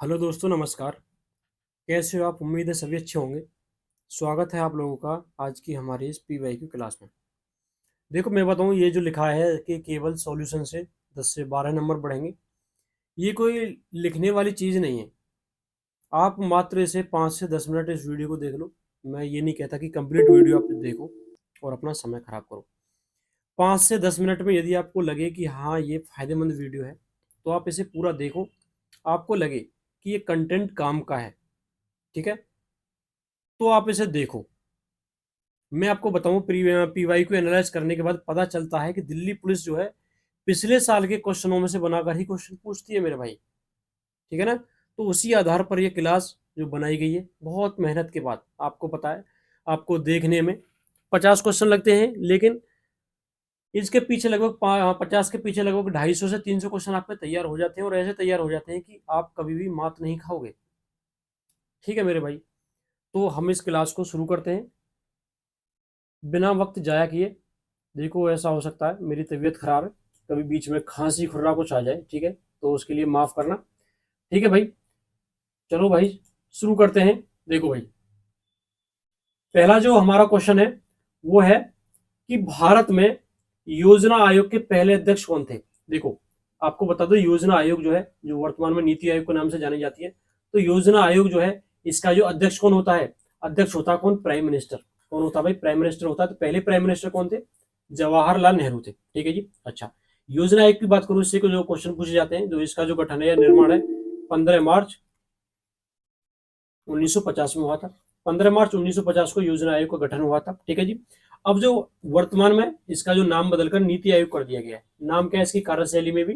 Hello दोस्तों, नमस्कार। कैसे हो आप? उम्मीद है सभी अच्छे होंगे। स्वागत है आप लोगों का आज की हमारी इस पीवाईक्यू क्लास में। देखो, मैं बताऊं, ये जो लिखा है कि केवल सॉल्यूशन से 10 से 12 नंबर बढ़ेंगे, ये कोई लिखने वाली चीज़ नहीं है। आप मात्र इसे 5 से 10 मिनट इस वीडियो को देख लो। मैं ये नहीं कहता कि कंप्लीट वीडियो आप देखो और अपना समय खराब करो। 5 से 10 मिनट में यदि आपको लगे कि हाँ, ये फायदेमंद वीडियो है, तो आप इसे पूरा देखो। आपको लगे कि ये कंटेंट काम का है, ठीक है, तो आप इसे देखो। मैं आपको बताऊं, पीवाई को एनालाइज करने के बाद पता चलता है कि दिल्ली पुलिस जो है पिछले साल के क्वेश्चनों में से बनाकर ही क्वेश्चन पूछती है मेरे भाई। ठीक है ना? तो उसी आधार पर यह क्लास जो बनाई गई है, बहुत मेहनत के बाद। आपको पता है, आपको देखने में 50 क्वेश्चन लगते हैं, लेकिन इसके पीछे लगभग 50 के पीछे लगभग 250 से 300 क्वेश्चन आपके तैयार हो जाते हैं, और ऐसे तैयार हो जाते हैं कि आप कभी भी मात नहीं खाओगे। ठीक है मेरे भाई? तो हम इस क्लास को शुरू करते हैं बिना वक्त जाया किए। देखो, ऐसा हो सकता है मेरी तबीयत खराब है, कभी बीच में खांसी खुर्रा कुछ आ जाए, ठीक है, तो उसके लिए माफ करना। ठीक है भाई? चलो भाई, शुरू करते हैं। देखो भाई, पहला जो हमारा क्वेश्चन है वो है कि भारत में योजना आयोग के पहले अध्यक्ष कौन थे। देखो, आपको बता दो, योजना आयोग जो है, जो वर्तमान में नीति आयोग के नाम से जानी जाती है, तो योजना आयोग जो है, इसका जो अध्यक्ष कौन होता है? अध्यक्ष होता है कौन? Prime minister. कौन होता है भाई? प्राइम मिनिस्टर होता है। तो पहले प्राइम मिनिस्टर कौन थे? जवाहरलाल नेहरू थे। ठीक है जी। अच्छा, योजना आयोग की बात करूं, इससे को जो क्वेश्चन पूछे जाते हैं, जो इसका जो गठन है या निर्माण है, 15 मार्च 1950 में हुआ था। 15 मार्च 1950 को योजना आयोग का गठन हुआ था। ठीक है जी। अब जो वर्तमान में इसका जो नाम बदलकर नीति आयोग कर दिया गया है, नाम क्या है, इसकी कार्यशैली में भी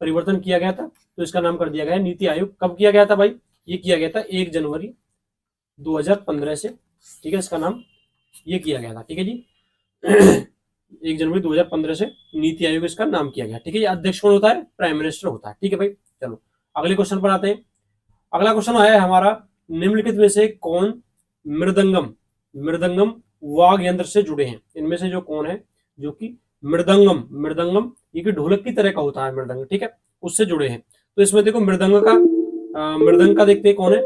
परिवर्तन किया गया था, तो इसका नाम कर दिया गया है नीति आयोग। कब किया गया था भाई? ये किया गया था 1 जनवरी 2015 से। ठीक है, इसका नाम ये किया गया था। ठीक है जी। 1 जनवरी 2015 से नीति आयोग इसका नाम किया गया। ठीक है, अध्यक्ष कौन होता है? प्राइम मिनिस्टर होता है। ठीक है भाई, चलो अगले क्वेश्चन पर आते हैं। अगला क्वेश्चन है हमारा, निम्नलिखित में से कौन मृदंगम मृदंगम वाग यंत्र से जुड़े हैं? इनमें से जो कौन है जो कि मृदंगम मृदंगम ये कि ढोलक की तरह का होता है मृदंग, ठीक है, उससे जुड़े हैं। तो इसमें देखो, मृदंग का देखते हैं कौन है।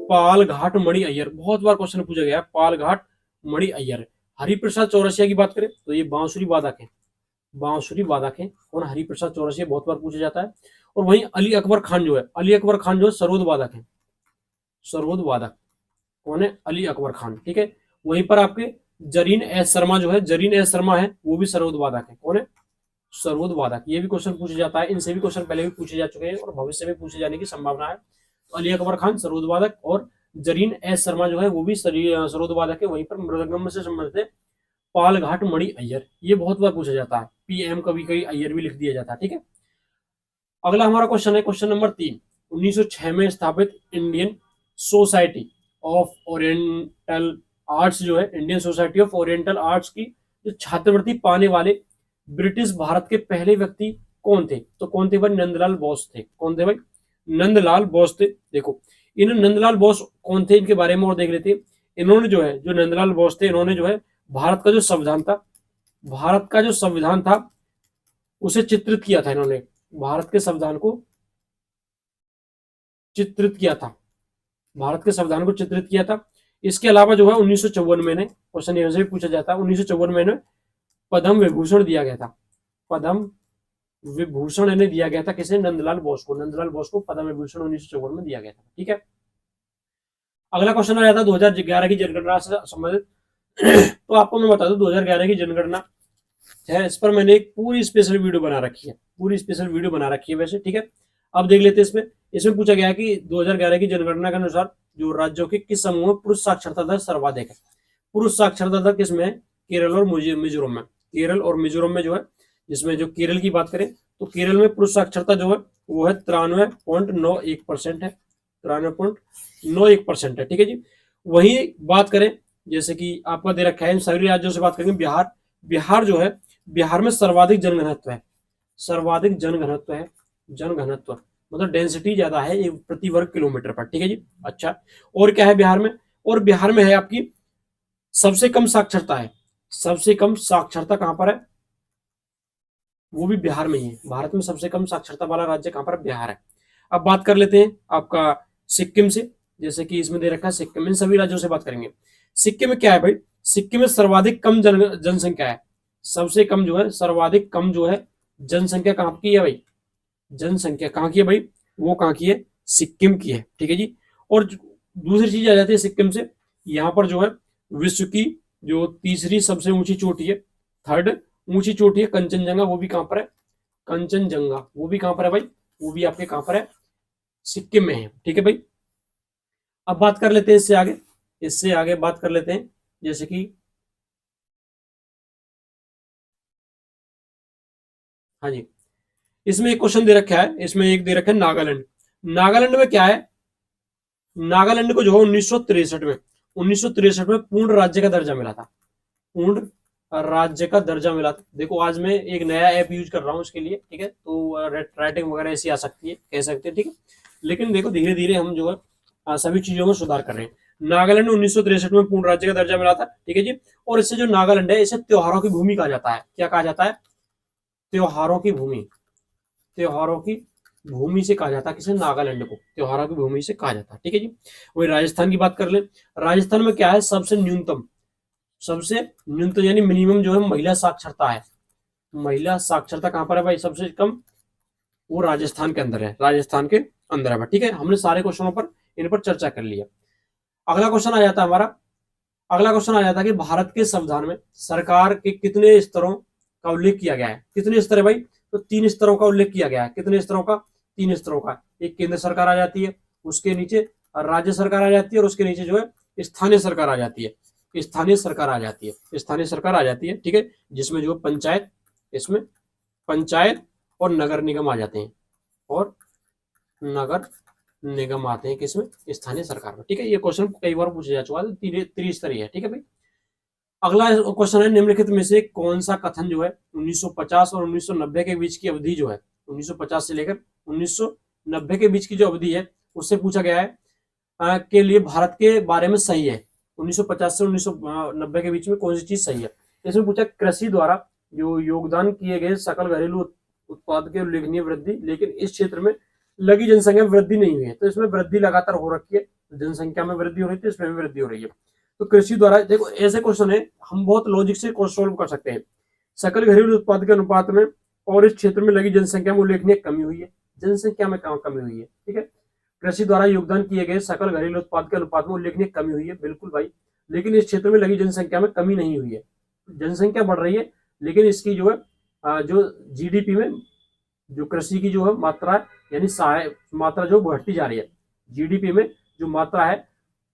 पाल घाट मणि अय्यर। बहुत बार क्वेश्चन पूछा गया है, पाल घाट मणि अय्यर। हरिप्रसाद चौरसिया की बात करें तो ये बांसुरी वादक है। बांसुरी वादक है कौन? हरिप्रसाद चौरसिया, बहुत बार पूछा जाता है। और वहीं अली अकबर खान जो है, अली अकबर खान जो है सरोद वादक है। सरोद वादक कौन है? अली अकबर खान। ठीक है, वहीं पर आपके जरीन एस शर्मा जो है, जरीन एस शर्मा है, वो भी सरोद वादक है। कौन है? सरोद वादक। ये भी क्वेश्चन पूछा जाता है, इनसे भी क्वेश्चन पहले भी पूछे जा चुके हैं और भविष्य में पूछे जाने की संभावना है। तो अली अकबर खान सरोद वादक, और जरीन एस शर्मा जो है वो भी सरोद वादक है। वहीं पर मृदंगम से संबंधित है पाल घाट मणि अय्यर। ये बहुत बार पूछा जाता है, पीएम कभी कभी अय्यर भी लिख दिया जाता है। ठीक है, अगला हमारा क्वेश्चन है क्वेश्चन नंबर 3। 1906 में स्थापित Indian society of oriental arts जो है, Indian society of oriental arts की जो छात्रवृत्ति पाने वाले ब्रिटिश भारत के पहले व्यक्ति कौन थे? तो कौन थे भाई? नंदलाल बोस थे। कौन थे भाई? नंदलाल बोस थे। देखो, इन नंदलाल बोस कौन थे, इनके बारे में और देख लेते हैं। इन्होंने जो है, जो नंदलाल बोस थे, इन्होंने जो है भारत का जो संविधान था, भारत का जो संविधान था उसे चित्रित किया था। इन्होंने भारत के संविधान को चित्रित किया था, भारत के संविधान को चित्रित किया था। इसके अलावा जो है 1954 में, क्वेश्चन यहाँ से भी पूछा जाता है, 1954 में पद्म विभूषण दिया गया था। पद्म विभूषण इन्हें दिया गया था। किसे? नंदलाल बोस को। नंदलाल बोस को पद्म विभूषण 1954 में दिया गया था। ठीक है, अगला क्वेश्चन आ जाता है 2011 की जनगणना से संबंधित। तो आपको मैं बता दूं, 2011 की जनगणना है, इस पर मैंने एक पूरी स्पेशल वीडियो बना रखी है, पूरी स्पेशल वीडियो बना रखी है वैसे। ठीक है, अब देख लेते हैं। इसमें इसमें पूछा गया है कि 2011 की जनगणना के अनुसार जो राज्यों के किस समूह में पुरुष साक्षरता दर सर्वाधिक है? पुरुष साक्षरता दर किसमें है? केरल और मिजोरम में। केरल और मिजोरम में जो है, जिसमें जो केरल की बात करें तो केरल में पुरुष साक्षरता जो है वो है 93.91% है। 93.91% है। ठीक है जी। वही बात करें, जैसे कि आपका दे रखा है, सभी राज्यों से बात करेंगे। बिहार, बिहार जो है, बिहार में सर्वाधिक जनघनत्व है। सर्वाधिक जनघनत्व है। जनघनत्व मतलब डेंसिटी ज्यादा है एक प्रति वर्ग किलोमीटर पर। ठीक है जी। अच्छा, और क्या है बिहार में? और बिहार में है आपकी सबसे कम साक्षरता है। सबसे कम साक्षरता कहां पर है? वो भी बिहार में ही है। भारत में सबसे कम साक्षरता वाला राज्य कहां पर? बिहार है। अब बात कर लेते हैं आपका सिक्किम से, जैसे कि इसमें दे रखा है सिक्किम, इन सभी राज्यों से बात करेंगे। सिक्किम में क्या है भाई, सिक्किम में सर्वाधिक कम जनसंख्या है, सबसे कम जो है, सर्वाधिक कम जो है जनसंख्या कहाँ की है भाई, जनसंख्या कहाँ की है भाई, वो कहाँ की है, सिक्किम की है, ठीक है जी। और दूसरी चीज आ जाती है सिक्किम से, यहाँ पर जो है विश्व की जो तीसरी सबसे ऊंची चोटी है, थर्ड ऊंची चोटी है कंचनजंगा, वो भी कहाँ पर है, कंचनजंगा वो भी कहाँ पर है भाई, वो भी आपके कहाँ पर है, सिक्किम में है, ठीक है भाई। अब बात कर लेते हैं इससे आगे, इससे आगे बात कर लेते हैं, जैसे कि हाँ जी, इसमें एक क्वेश्चन दे रखा है, इसमें एक दे रखा है नागालैंड। नागालैंड में क्या है, नागालैंड को जो है 1963 में पूर्ण राज्य का दर्जा मिला था, पूर्ण राज्य का दर्जा मिला था। देखो आज मैं एक नया ऐप यूज कर रहा हूँ इसके लिए, ठीक है, तो राइटिंग वगैरह ऐसी आ सकती है, कह सकते हैं, ठीक है, लेकिन देखो धीरे धीरे हम जो है सभी चीजों में सुधार कर रहे हैं। नागालैंड में 1963 में पूर्ण राज्य का दर्जा मिला था, ठीक है जी। और इससे जो नागालैंड है, इसे त्योहारों की भूमि कहा जाता है, क्या कहा जाता है, त्योहारों की भूमि, त्योहारों की भूमि से कहा जाता है किसे, नागालैंड को त्योहारों की भूमि से कहा जाता है, ठीक है जी। वही राजस्थान की बात कर ले, राजस्थान में क्या है, सबसे न्यूनतम, सबसे न्यूनतम यानी मिनिमम जो है महिला साक्षरता है, महिला साक्षरता कहां पर है भाई, सबसे कम वो राजस्थान के अंदर है, राजस्थान के अंदर है, ठीक है। हमने सारे क्वेश्चनों पर इन पर चर्चा कर लिया। अगला क्वेश्चन आ जाता है हमारा, अगला क्वेश्चन आ जाता है कि भारत के संविधान में सरकार के कितने स्तरों का उल्लेख किया गया है, कितने स्तर है भाई, तो 3 स्तरों का उल्लेख किया गया है, कितने स्तरों का, 3 स्तरों का। एक केंद्र सरकार आ जाती है, उसके नीचे राज्य सरकार आ जाती है, और उसके नीचे जो है स्थानीय सरकार आ जाती है, स्थानीय सरकार आ जाती है, स्थानीय सरकार आ जाती है, ठीक है, जिसमें जो पंचायत, इसमें पंचायत और नगर निगम आ जाते हैं, और नगर निगम आते हैं किसमें, स्थानीय सरकार में, ठीक है। ये क्वेश्चन कई बार पूछा जा चुका है, त्रिस्तरीय है, ठीक है भाई। अगला क्वेश्चन है, निम्नलिखित में से कौन सा कथन जो है 1950 और 1990 के बीच की अवधि जो है, 1950 से लेकर 1990 के बीच की जो अवधि है उससे पूछा गया है के लिए भारत के बारे में सही है, 1950 से 1990 के बीच में कौन सी चीज सही है। इसमें पूछा कृषि द्वारा जो योगदान किए गए सकल घरेलू उत्पाद के उल्लेखनीय वृद्धि, लेकिन इस क्षेत्र में लगी जनसंख्या में वृद्धि नहीं हुई है, तो इसमें वृद्धि लगातार हो रखी है, जनसंख्या में वृद्धि हो रही है, इसमें भी वृद्धि हो रही है। तो कृषि द्वारा, देखो ऐसे क्वेश्चन है हम बहुत लॉजिक से सोल्व कर सकते हैं, सकल घरेलू उत्पाद के अनुपात में और इस क्षेत्र में लगी जनसंख्या में उल्लेखनीय कमी हुई है, जनसंख्या में कमी हुई है, ठीक है। कृषि द्वारा योगदान किए गए सकल घरेलू उत्पाद के अनुपात में उल्लेखनीय कमी हुई है, बिल्कुल भाई, लेकिन इस क्षेत्र में लगी जनसंख्या में कमी नहीं हुई है, जनसंख्या बढ़ रही है, लेकिन इसकी जो है जो जीडीपी में जो कृषि की जो है मात्रा है, यानी सहाय मात्रा जो बढ़ती जा रही है, जीडीपी में जो मात्रा है,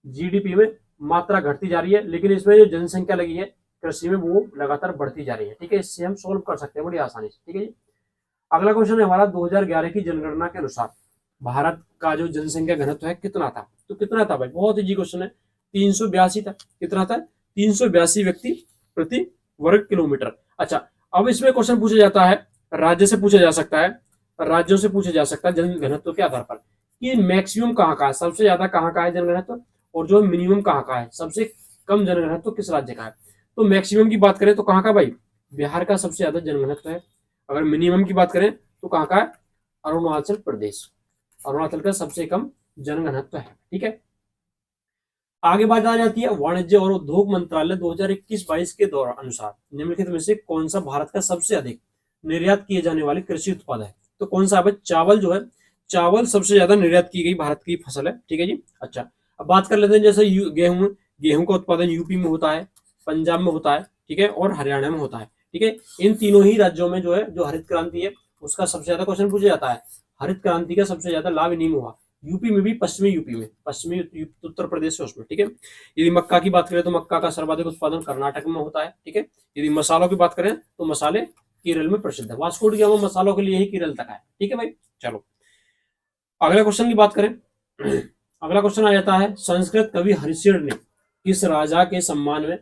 जीडीपी में मात्रा घटती जा रही है, लेकिन इसमें जो जनसंख्या लगी है कृषि में वो लगातार बढ़ती जा रही है, ठीक है। इससे हम सोल्व कर सकते हैं बड़ी आसानी से, ठीक है जी। अगला क्वेश्चन है हमारा, 2011 की जनगणना के अनुसार भारत का जो जनसंख्या घनत्व है कितना था, तो कितना था भाई, बहुत इजी क्वेश्चन है, 382 था, कितना था, 382 व्यक्ति प्रति वर्ग किलोमीटर। अच्छा, अब इसमें क्वेश्चन पूछा जाता है, राज्य से पूछा जा सकता है, राज्यों से पूछा जा सकता है जन घनत्व के आधार पर कि मैक्सिमम कहाँ का है, सबसे ज्यादा कहाँ का है जनघनत्व, और जो मिनिमम कहाँ का है, सबसे कम जनघनत्व किस राज्य का है। तो मैक्सिमम की बात करें तो कहाँ का भाई, बिहार का सबसे ज्यादा जनघनत्व है। अगर मिनिमम की बात करें तो कहाँ का है, अरुणाचल प्रदेश, अरुणाचल का सबसे कम जनघनत्व है, ठीक है। आगे बात आ जाती है, वाणिज्य और उद्योग मंत्रालय 2021-22 के दौरान अनुसार निम्नलिखित में से कौन सा भारत का सबसे अधिक निर्यात किए जाने वाले कृषि उत्पाद है, तो कौन सा है, चावल जो है, चावल सबसे ज्यादा निर्यात की गई भारत की फसल है, ठीक है जी। अच्छा, अब बात कर लेते हैं, जैसे गेहूं, गेहूं का उत्पादन यूपी में होता है, पंजाब में होता है, ठीक है, और हरियाणा में होता है, ठीक है। इन तीनों ही राज्यों में जो है जो हरित क्रांति है उसका सबसे ज्यादा क्वेश्चन पूछा जाता है, हरित क्रांति का सबसे ज्यादा लाभ इन्हीं में हुआ, यूपी में भी, पश्चिमी यूपी में, पश्चिमी उत्तर प्रदेश है उसमें, ठीक है। यदि मक्का की बात करें तो मक्का का सर्वाधिक उत्पादन कर्नाटक में होता है, ठीक है। यदि मसालों की बात करें तो मसाले केरल में प्रसिद्ध है, वास्को डी गामा मसालों के लिए ही केरल तक है, ठीक है भाई। चलो अगला क्वेश्चन की बात करें, अगला क्वेश्चन आ जाता है, संस्कृत कवि हरिश्चंद्र ने किस राजा के सम्मान में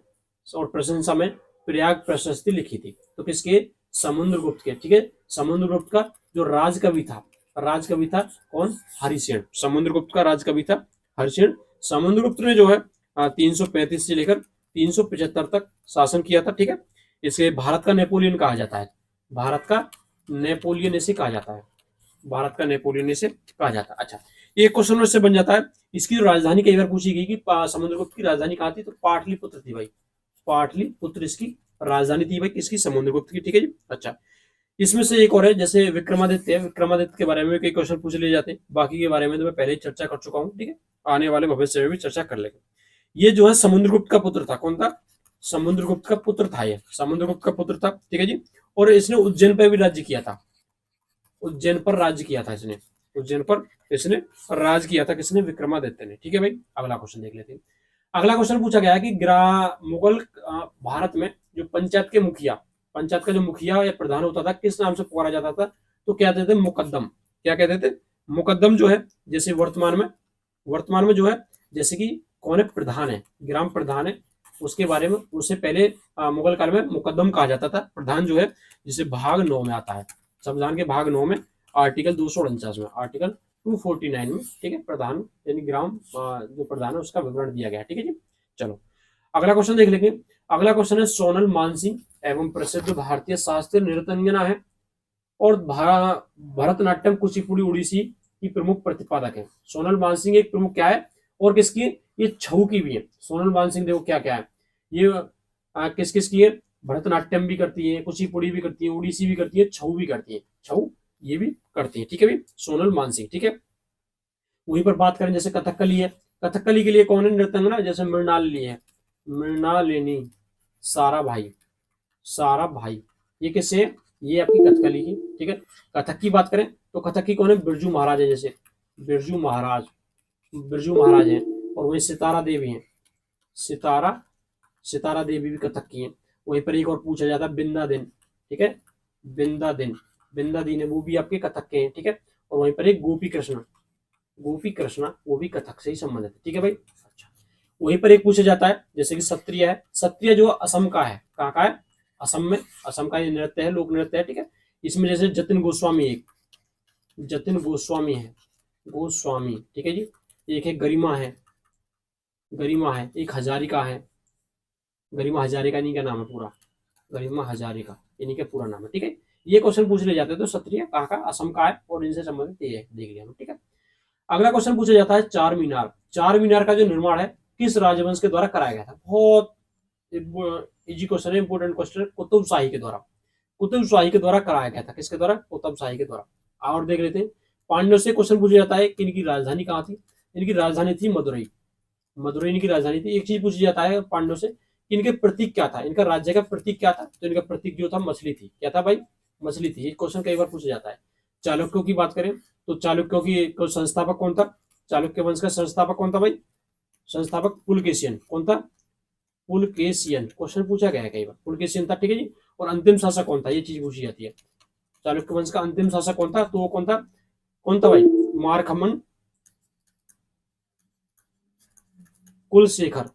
और प्रशंसा में प्रयाग प्रशस्ति लिखी थी, तो किसके, समुद्रगुप्त के, ठीक है। समुद्रगुप्त का जो राजकवि था, राजकवि था कौन, हरिश्चंद्र, समुद्रगुप्त का राजकवि था हरिश्चंद्र। समुद्रगुप्त ने जो है 335 से लेकर 375 तक शासन किया था, ठीक है। इसे भारत का नेपोलियन कहा जाता है, भारत का नेपोलियन इसे कहा जाता है, भारत का नेपोलियन इसे कहा जाता है। अच्छा, एक क्वेश्चन इससे बन जाता है, इसकी जो राजधानी कई बार पूछी गई कि समुद्रगुप्त की राजधानी कहाँ थी, तो पाटलिपुत्र थी भाई। पाटलिपुत्र इसकी राजधानी थी भाई, किसकी, समुद्रगुप्त की। ठीक है जी। अच्छा, इसमें से एक और है, जैसे विक्रमादित्य है, विक्रमादित्य के बारे में कई क्वेश्चन पूछ लिए जाते हैं, बाकी के बारे में तो मैं पहले ही चर्चा कर चुका हूँ। ठीक है, आने वाले भविष्य में भी चर्चा कर लेंगे। ये जो है समुद्रगुप्त का पुत्र था। कौन था, समुद्रगुप्त का पुत्र था, ये समुद्रगुप्त का पुत्र था। ठीक है जी। और इसने उज्जैन पर भी राज्य किया था, उज्जैन पर राज्य किया था इसने, उज्जैन पर इसने राज किया था, किसने, विक्रमादित्य ने। ठीक है भाई, अगला क्वेश्चन देख लेते हैं। अगला क्वेश्चन पूछा गया है कि मुगल भारत में जो पंचायत के मुखिया, पंचायत का जो मुखिया या प्रधान होता था, किस नाम से पुकारा जाता था, तो क्या कहते थे, मुकद्दम। क्या कहते थे, मुकद्दम जो है, जैसे वर्तमान में जो है, जैसे कि कौन है, प्रधान है, ग्राम प्रधान है, उसके बारे में, उससे पहले मुगल काल में मुकद्दम कहा जाता था। प्रधान जो है, जिसे भाग 9 में आता है, संविधान के भाग 9 में, आर्टिकल 249 में, आर्टिकल 249 में। ठीक है, प्रधान यानी ग्राम जो प्रधान है उसका विवरण दिया गया है। ठीक है जी। चलो अगला क्वेश्चन देख लेंगे। अगला क्वेश्चन है, सोनल मानसिंह एवं प्रसिद्ध भारतीय शास्त्रीय नृत्यंगना है और भरतनाट्यम, कुचिपुड़ी, उड़ीसी की प्रमुख प्रतिपादक है। सोनल मानसिंह एक प्रमुख क्या है, और किसकी, ये छऊ की भी है। सोनल मानसिंह देखो क्या क्या है, ये किस किस की है, भरतनाट्यम भी करती है, कुचिपुड़ी भी करती है, उड़ीसी भी करती है, छऊ भी करती है, छऊ ये भी करती है। ठीक है भाई, सोनल मानसिंह। ठीक है, वहीं पर बात करें जैसे कथकली है, कथकली के लिए कौन है नृत्यंगना, जैसे मृणालिनी है, मृणालिनी, सारा भाई, सारा भाई, ये किससे है, ये आपकी कथकली की। ठीक है, कथक की बात करें तो कथक की कौन है, बिरजू महाराज है, जैसे बिरजू महाराज, बिरजू महाराज हैं। और वहीं सितारा देवी हैं, सितारा, सितारा देवी भी कथक की हैं। वहीं पर एक और पूछा जाता है, बिंदा दिन। ठीक है, बिंदा दिन, बिंदा दिन है, वो भी आपके कथक के हैं। ठीक है, और वहीं पर एक गोपी कृष्ण, गोपी कृष्णा, वो भी कथक से ही संबंधित है। ठीक है भाई। अच्छा, वहीं पर एक पूछा जाता है, जैसे कि सत्रिय है, सत्रिय जो असम का है, कहाँ का है, असम में, असम का ये नृत्य है, लोक नृत्य है। ठीक है, इसमें जैसे जतिन गोस्वामी, एक जतिन गोस्वामी है, गोस्वामी। ठीक है जी। एक है गरिमा है, गरिमा है, एक हजारिका है, गरिमा हजारिका इन्हीं का नाम है पूरा, गरिमा हजारिका इन्हीं का पूरा नाम है। ठीक है, ये क्वेश्चन पूछ ले जाते हैं, तो सत्रिय कहाँ का, असम का है, और इनसे संबंधित ये देख लिया। ठीक है, अगला क्वेश्चन पूछा जाता है, चार मीनार, चार मीनार का जो निर्माण है किस राजवंश के द्वारा कराया गया था। बहुत इजी क्वेश्चन है, इंपोर्टेंट क्वेश्चन है, कुतुब शाही के द्वारा, कुतुब शाही के द्वारा कराया गया था, किसके द्वारा, कुतुब शाही के द्वारा। और देख लेते हैं, पांड्यों से क्वेश्चन पूछा जाता है कि इनकी राजधानी कहाँ थी, इनकी राजधानी थी मदुरई, मदुरई इनकी राजधानी थी। एक चीज पूछी जाता है पांड्यों से, इनके प्रतीक क्या था, इनका राज्य का प्रतीक क्या था, तो इनका प्रतीक जो था मछली थी। क्या था भाई, मछली थी। ये क्वेश्चन कई बार पूछा जाता है। चालुक्यों की बात करें तो चालुक्यों की संस्थापक कौन था, चालुक्य वंश का संस्थापक कौन था भाई, संस्थापक पुलकेशियन। कौन था, पुलकेशियन, क्वेश्चन पूछा गया है कई बार, पुलकेशियन था। ठीक है जी। और अंतिम शासक कौन था, ये चीज पूछी जाती है, चालुक्य वंश का अंतिम शासक कौन था, तो वो कौन था भाई, मारकमन कुलशेखर,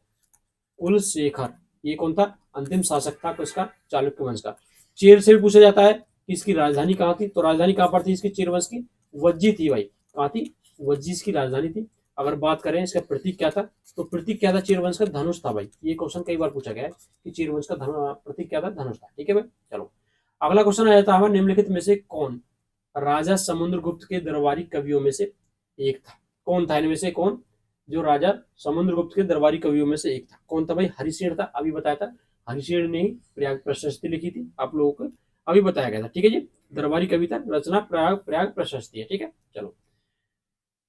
कुलशेखर, ये कौन था, अंतिम शासक था किसका, चालुक्य वंश का। चेर से भी पूछा जाता है कि इसकी राजधानी कहाँ थी, तो राजधानी कहाँ पर थी इसकी, चेर वंश की, वज्जी थी भाई। कहाँ थी, वज्जी इसकी राजधानी थी। अगर बात करें इसका प्रतीक क्या था, तो प्रतीक क्या था, चेर वंश का धनुष था भाई। ये क्वेश्चन कई बार पूछा गया है कि चेर वंश का प्रतीक क्या था, धनुष था। ठीक है भाई। चलो अगला क्वेश्चन आ जाता है, निम्नलिखित में से कौन राजा समुद्रगुप्त के दरबारी कवियों में से एक था, कौन था इनमें से, कौन, जो राजा समुद्रगुप्त के दरबारी कवियों में से एक था, कौन था भाई, हरिशेर था। अभी बताया था, हरिशेर ने ही प्रयाग प्रशस्ति लिखी थी, आप लोगों को अभी बताया गया था। ठीक है जी, दरबारी कविता रचना प्रयाग प्रयाग प्रशस्ति है। ठीक है, चलो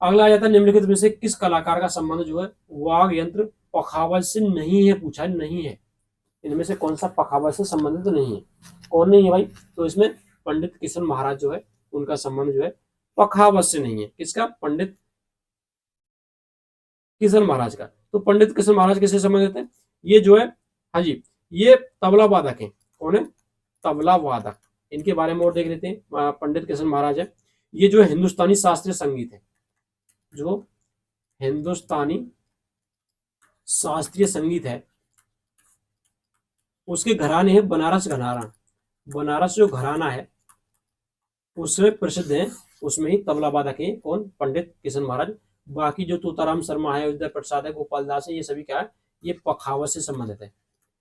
अगला आ जाता है, निम्नलिखित में से किस कलाकार का संबंध जो है वाग यंत्र पखावज से नहीं है, पूछा नहीं है, इनमें से कौन सा पखावज से संबंधित नहीं है, कौन नहीं है भाई, तो इसमें पंडित किशन महाराज जो है उनका संबंध जो है पखावज से नहीं है। किसका, पंडित किशन महाराज का। तो पंडित किशन महाराज किससे संबंधित है, ये जो है, हाँ जी, ये तबला वादक है। कौन है, तबला वादक। इनके बारे में और देख लेते हैं, पंडित किशन महाराज है, ये जो है हिंदुस्तानी शास्त्रीय संगीत है, जो हिंदुस्तानी शास्त्रीय संगीत है उसके घराने हैं बनारस घराना, बनारस जो घराना है उसमें प्रसिद्ध है, उसमें ही तबला वादक है कौन, पंडित किशन महाराज। बाकी जो तोताराम शर्मा है, विद्या प्रसाद है, गोपाल दास है, ये सभी क्या है, ये पखावज से संबंधित है,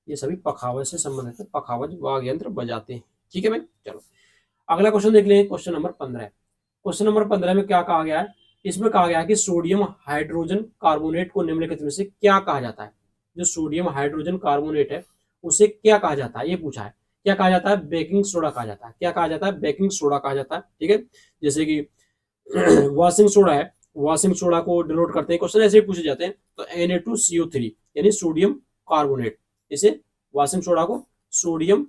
ये सभी पखावज से संबंधित है, पखावज वाद्य यंत्र बजाते हैं। ठीक है भाई। चलो अगला क्वेश्चन देख लें, क्वेश्चन नंबर 15। क्वेश्चन नंबर 15 में क्या कहा गया है, इसमें कहा गया है कि सोडियम हाइड्रोजन कार्बोनेट को निम्नलिखित में से क्या कहा जाता है। जो सोडियम हाइड्रोजन कार्बोनेट है उसे क्या कहा जाता है, ये पूछा है। क्या कहा जाता है, बेकिंग सोडा कहा जाता है। क्या कहा जाता है, बेकिंग सोडा कहा जाता है। ठीक है, जैसे कि वॉशिंग सोडा है, वॉशिंग सोडा को डिनोट करते हैं, क्वेश्चन ऐसे ही पूछे जाते हैं। तो Na2CO3 यानी सोडियम कार्बोनेट, इसे वॉशिंग सोडा को सोडियम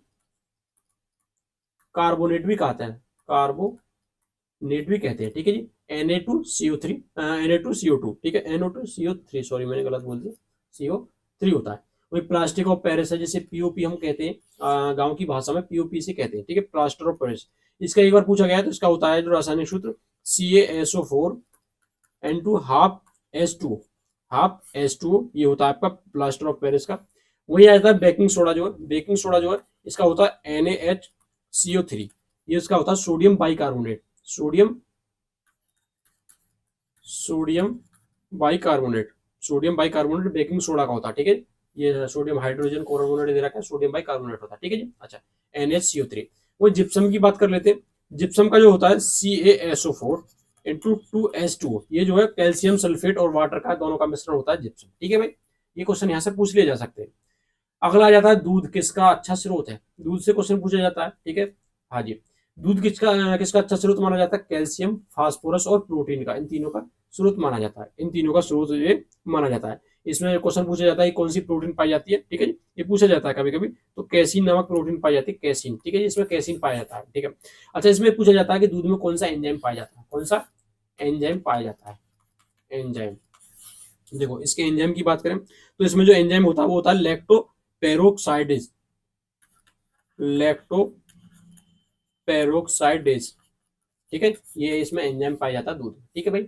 कार्बोनेट भी कहते हैं, कार्बोनेट भी कहते हैं। ठीक है जी, Na2CO3 Na2CO2, ठीक है, NO2CO3, सॉरी मैंने गलत बोल दिया, CO3 होता है। वही प्लास्टिक ऑफ पेरिस है, जैसे पीओपी हम कहते हैं, गांव की भाषा में पीओपी से कहते हैं। ठीक है, प्लास्टर ऑफ पेरिस, इसका एक बार पूछा गया है, तो इसका होता है जो रासायनिक सूत्र CaSO4N2 हाफ H2O, ये होता है आपका प्लास्टर ऑफ पेरिस का। वही आ जाता है बेकिंग सोडा, जो है बेकिंग सोडा जो है इसका होता है NaHCO3, ये इसका होता है sodium bicarbonate, sodium bicarbonate, sodium bicarbonate baking soda का होता है। ठीक है, ये सोडियम हाइड्रोजन कार्बोनेट दे रखा है, सोडियम बाइकार्बोनेट होता है। ठीक है जी, अच्छा, NaCO3। वो जिप्सम की बात कर लेते हैं। जिप्सम का जो होता है CaSO4N2 ये जो है कैल्शियम सल्फेट और वाटर का दोनों का मिश्रण होता है जिप्सम। ठीक है भाई, ये क्वेश्चन यहाँ से पूछ लिया जा सकते हैं। अगला आ जाता है दूध किसका अच्छा स्रोत है, दूध से क्वेश्चन पूछा जाता है। ठीक है, हाँ जी, दूध किसका किसका अच्छा स्रोत माना जाता है, कैल्शियम, फास्फोरस और प्रोटीन का, इन तीनों का स्रोत माना जाता है, इन तीनों का स्रोत ये माना जाता है। इसमें क्वेश्चन पूछा जाता है कौन सी प्रोटीन पाई जाती है। ठीक है जी, ये पूछा जाता है कभी कभी, तो कैसीन नामक प्रोटीन पाई जाती है, कैसीन। ठीक है जी, इसमें कैसीन पाया जाता है। ठीक है, अच्छा, इसमें पूछा जाता है कि दूध में कौन सा एंजाइम पाया जाता है, कौन सा एंजाइम पाया जाता है, एंजाइम। देखो इसके एंजाइम की बात करें तो इसमें जो एंजाइम होता है वो होता है लैक्टोपेरोक्साइडेज, लैक्टोपेरोक्साइडेज। ठीक है, ये इसमें एंजाइम पाया जाता है दूध। ठीक है भाई,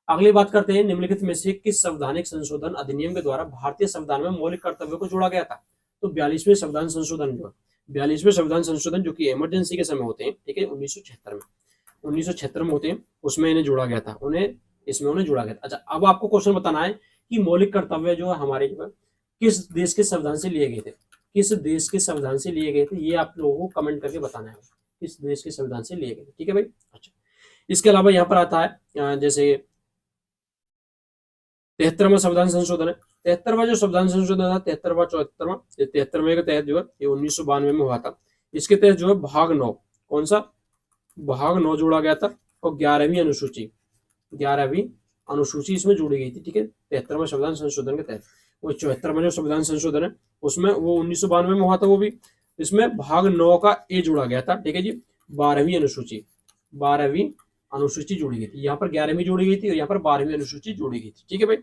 अगली बात करते हैं, निम्नलिखित में से किस संवैधानिक संशोधन अधिनियम के द्वारा भारतीय संविधान में मौलिक कर्तव्यों को जोड़ा गया था। तो 42वें संविधान संशोधन जो है, 42वें संविधान संशोधन जो कि इमरजेंसी के समय होते हैं। ठीक है, 1976 में होते हैं, उसमें इन्हें जोड़ा गया था, उन्हें जोड़ा गया था। अच्छा, अब आपको क्वेश्चन बताना है कि मौलिक कर्तव्य जो है हमारे जो है किस देश के संविधान से लिए गए थे, किस देश के संविधान से लिए गए थे, ये आप लोगों को कमेंट करके बताना है, किस देश के संविधान से लिए गए थे। ठीक है भाई, अच्छा, इसके अलावा यहाँ पर आता है जैसे 73वां संविधान संशोधन है। 73वां जो संविधान संशोधन था, 73वां 74वां, 73वें के तहत जो है ये 1992 में हुआ था। इसके तहत जो है भाग 9, कौन सा भाग 9 जोड़ा गया था, और 11वीं अनुसूची इसमें जोड़ी गई थी। ठीक है, 73वें संविधान संशोधन के तहत। वो 74वां जो संविधान संशोधन है उसमें वो 1992 में हुआ था, वो भी इसमें भाग 9 का ए जोड़ा गया था। ठीक है जी, 12वीं अनुसूची जोड़ी गई थी, यहाँ पर 11वीं जोड़ी गई थी और यहाँ पर 12वीं अनुसूची जोड़ी गई थी। ठीक है भाई,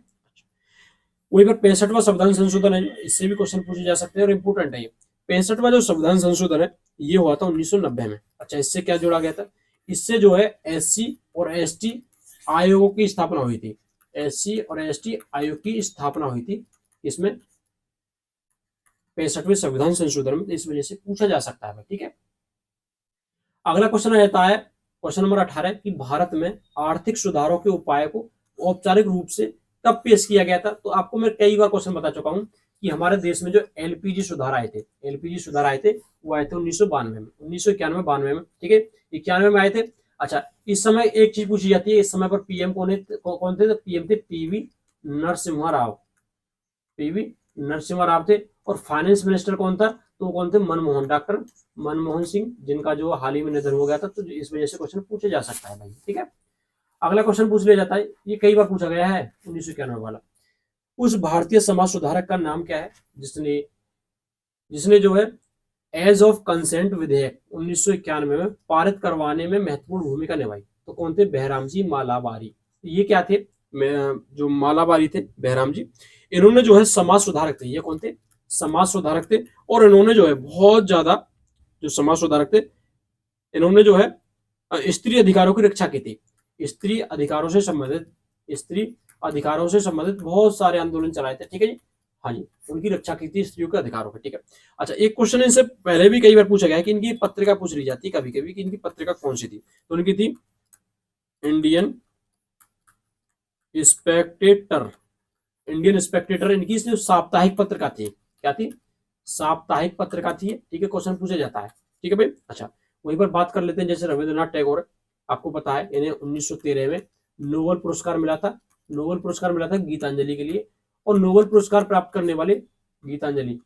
वही पर 65वां संविधान संशोधन है, इससे भी क्वेश्चन पूछे जा सकते हैं और इंपोर्टेंट है ये। 65वां जो संविधान संशोधन है ये हुआ था 1990 में। अच्छा, इससे क्या जोड़ा गया था, इससे जो है SC और ST आयोगों की स्थापना हुई थी, SC और ST आयोग की स्थापना हुई थी इसमें 65वें संविधान संशोधन में, इस वजह से पूछा जा सकता है। ठीक है, अगला क्वेश्चन आ जाता है क्वेश्चन नंबर 18 कि भारत में आर्थिक सुधारों के उपाय को औपचारिक रूप से कब पेश किया गया था। तो आपको मैं कई बार क्वेश्चन बता चुका हूं कि हमारे देश में जो LPG सुधार आए थे, वो आए थे 1992 में, 1991-92 में। ठीक है, 91 में आए थे। अच्छा, इस समय एक चीज पूछी जाती है, इस समय पर PM कौन थे, PM थे PV नरसिम्हा राव थे, और फाइनेंस मिनिस्टर कौन था, तो कौन थे, डॉक्टर मनमोहन सिंह, जिनका जो हाल ही में निधन हो गया था। तो इस वजह से क्वेश्चन पूछे जा सकता है भाई। ठीक है, अगला क्वेश्चन पूछ लिया जाता है, ये कई बार पूछा गया है, 1991 वाला। उस भारतीय समाज सुधारक का नाम क्या है जिसने जो है एज ऑफ कंसेंट विधेयक 1991 में पारित करवाने में महत्वपूर्ण भूमिका निभाई। तो कौन थे, बहराम जी मालाबारी। ये क्या थे, जो मालाबारी थे बहराम जी, इन्होंने जो है समाज सुधारक थे, ये कौन थे, समाज सुधारक थे। और इन्होंने जो है बहुत ज्यादा, जो समाज सुधारक थे, इन्होंने जो है स्त्री अधिकारों की रक्षा की थी, स्त्री अधिकारों से संबंधित बहुत सारे आंदोलन चलाए थे। ठीक है जी, हाँ जी, उनकी रक्षा की थी स्त्रियों के अधिकारों की। ठीक है, अच्छा, एक क्वेश्चन इनसे पहले भी कई बार पूछा गया है कि इनकी पत्रिका पूछ ली जाती है कभी कभी कि इनकी पत्रिका कौन सी थी। तो उनकी थी इंडियन स्पेक्टेटर, इनकी जो साप्ताहिक पत्रिका थी, क्या थी, साप्ताहिक पत्रिका थी। ठीक है, क्वेश्चन पूछा जाता है। ठीक है भाई, अच्छा, वहीं पर बात कर लेते हैं जैसे रविंद्रनाथ टैगोर, आपको पता है इन्हें 1913 में नोबेल पुरस्कार मिला था। नोबेल पुरस्कार मिला था गीतांजलि के लिए। और नोबेल पुरस्कार प्राप्त करने वाले, गीतांजलि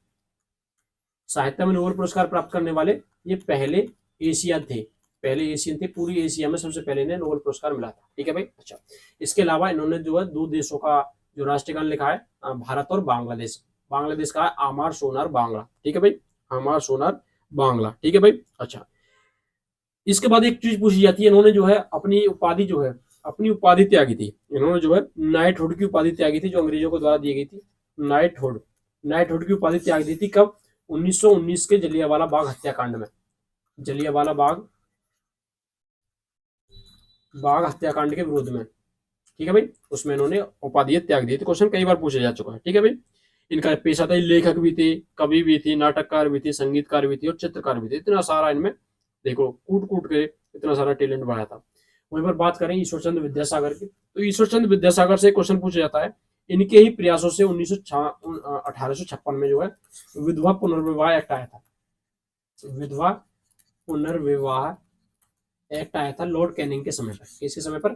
साहित्य में नोबेल पुरस्कार प्राप्त करने वाले ये पहले एशियन थे। पहले एशियन थे, पूरी एशिया में सबसे पहले इन्हें नोबेल पुरस्कार मिला था। ठीक है भाई। अच्छा, इसके अलावा इन्होंने जो है दो देशों का जो राष्ट्रगान लिखा है, भारत और बांग्लादेश। बांग्लादेश का है आमार सोनार बांग्ला। ठीक है भाई, आमार सोनार बांग्ला। ठीक है भाई। अच्छा, इसके बाद एक चीज पूछी जाती है, इन्होंने जो है अपनी उपाधि जो है, अपनी उपाधि त्यागी थी। इन्होंने जो है नाइटहुड की उपाधि त्यागी थी, जो अंग्रेजों को द्वारा दी गई थी। नाइटहुड, नाइटहुड की उपाधि त्याग दी थी कब? 1919 के जलियांवाला बाग हत्याकांड में। जलियांवाला बाग बाग हत्याकांड के विरोध में। ठीक है भाई, उसमें इन्होंने उपाधि त्याग दी थी। क्वेश्चन कई बार पूछा जा चुका है। ठीक है भाई। इनका पेशा था, लेखक भी थे, कवि भी थे, नाटककार भी थे, संगीतकार भी थे और चित्रकार भी थे। इतना सारा इनमें देखो कूट कूट के इतना सारा टैलेंट बढ़ाया था। वहीं पर बात करें ईश्वर चंद्र विद्यासागर की, तो ईश्वर चंद्र विद्यासागर से क्वेश्चन पूछा जाता है। इनके ही प्रयासों से 1856 में जो है विधवा पुनर्विवाह एक्ट आया था। विधवा पुनर्विवाह एक्ट आया था लॉर्ड कैनिंग के समय पर। किसके समय पर?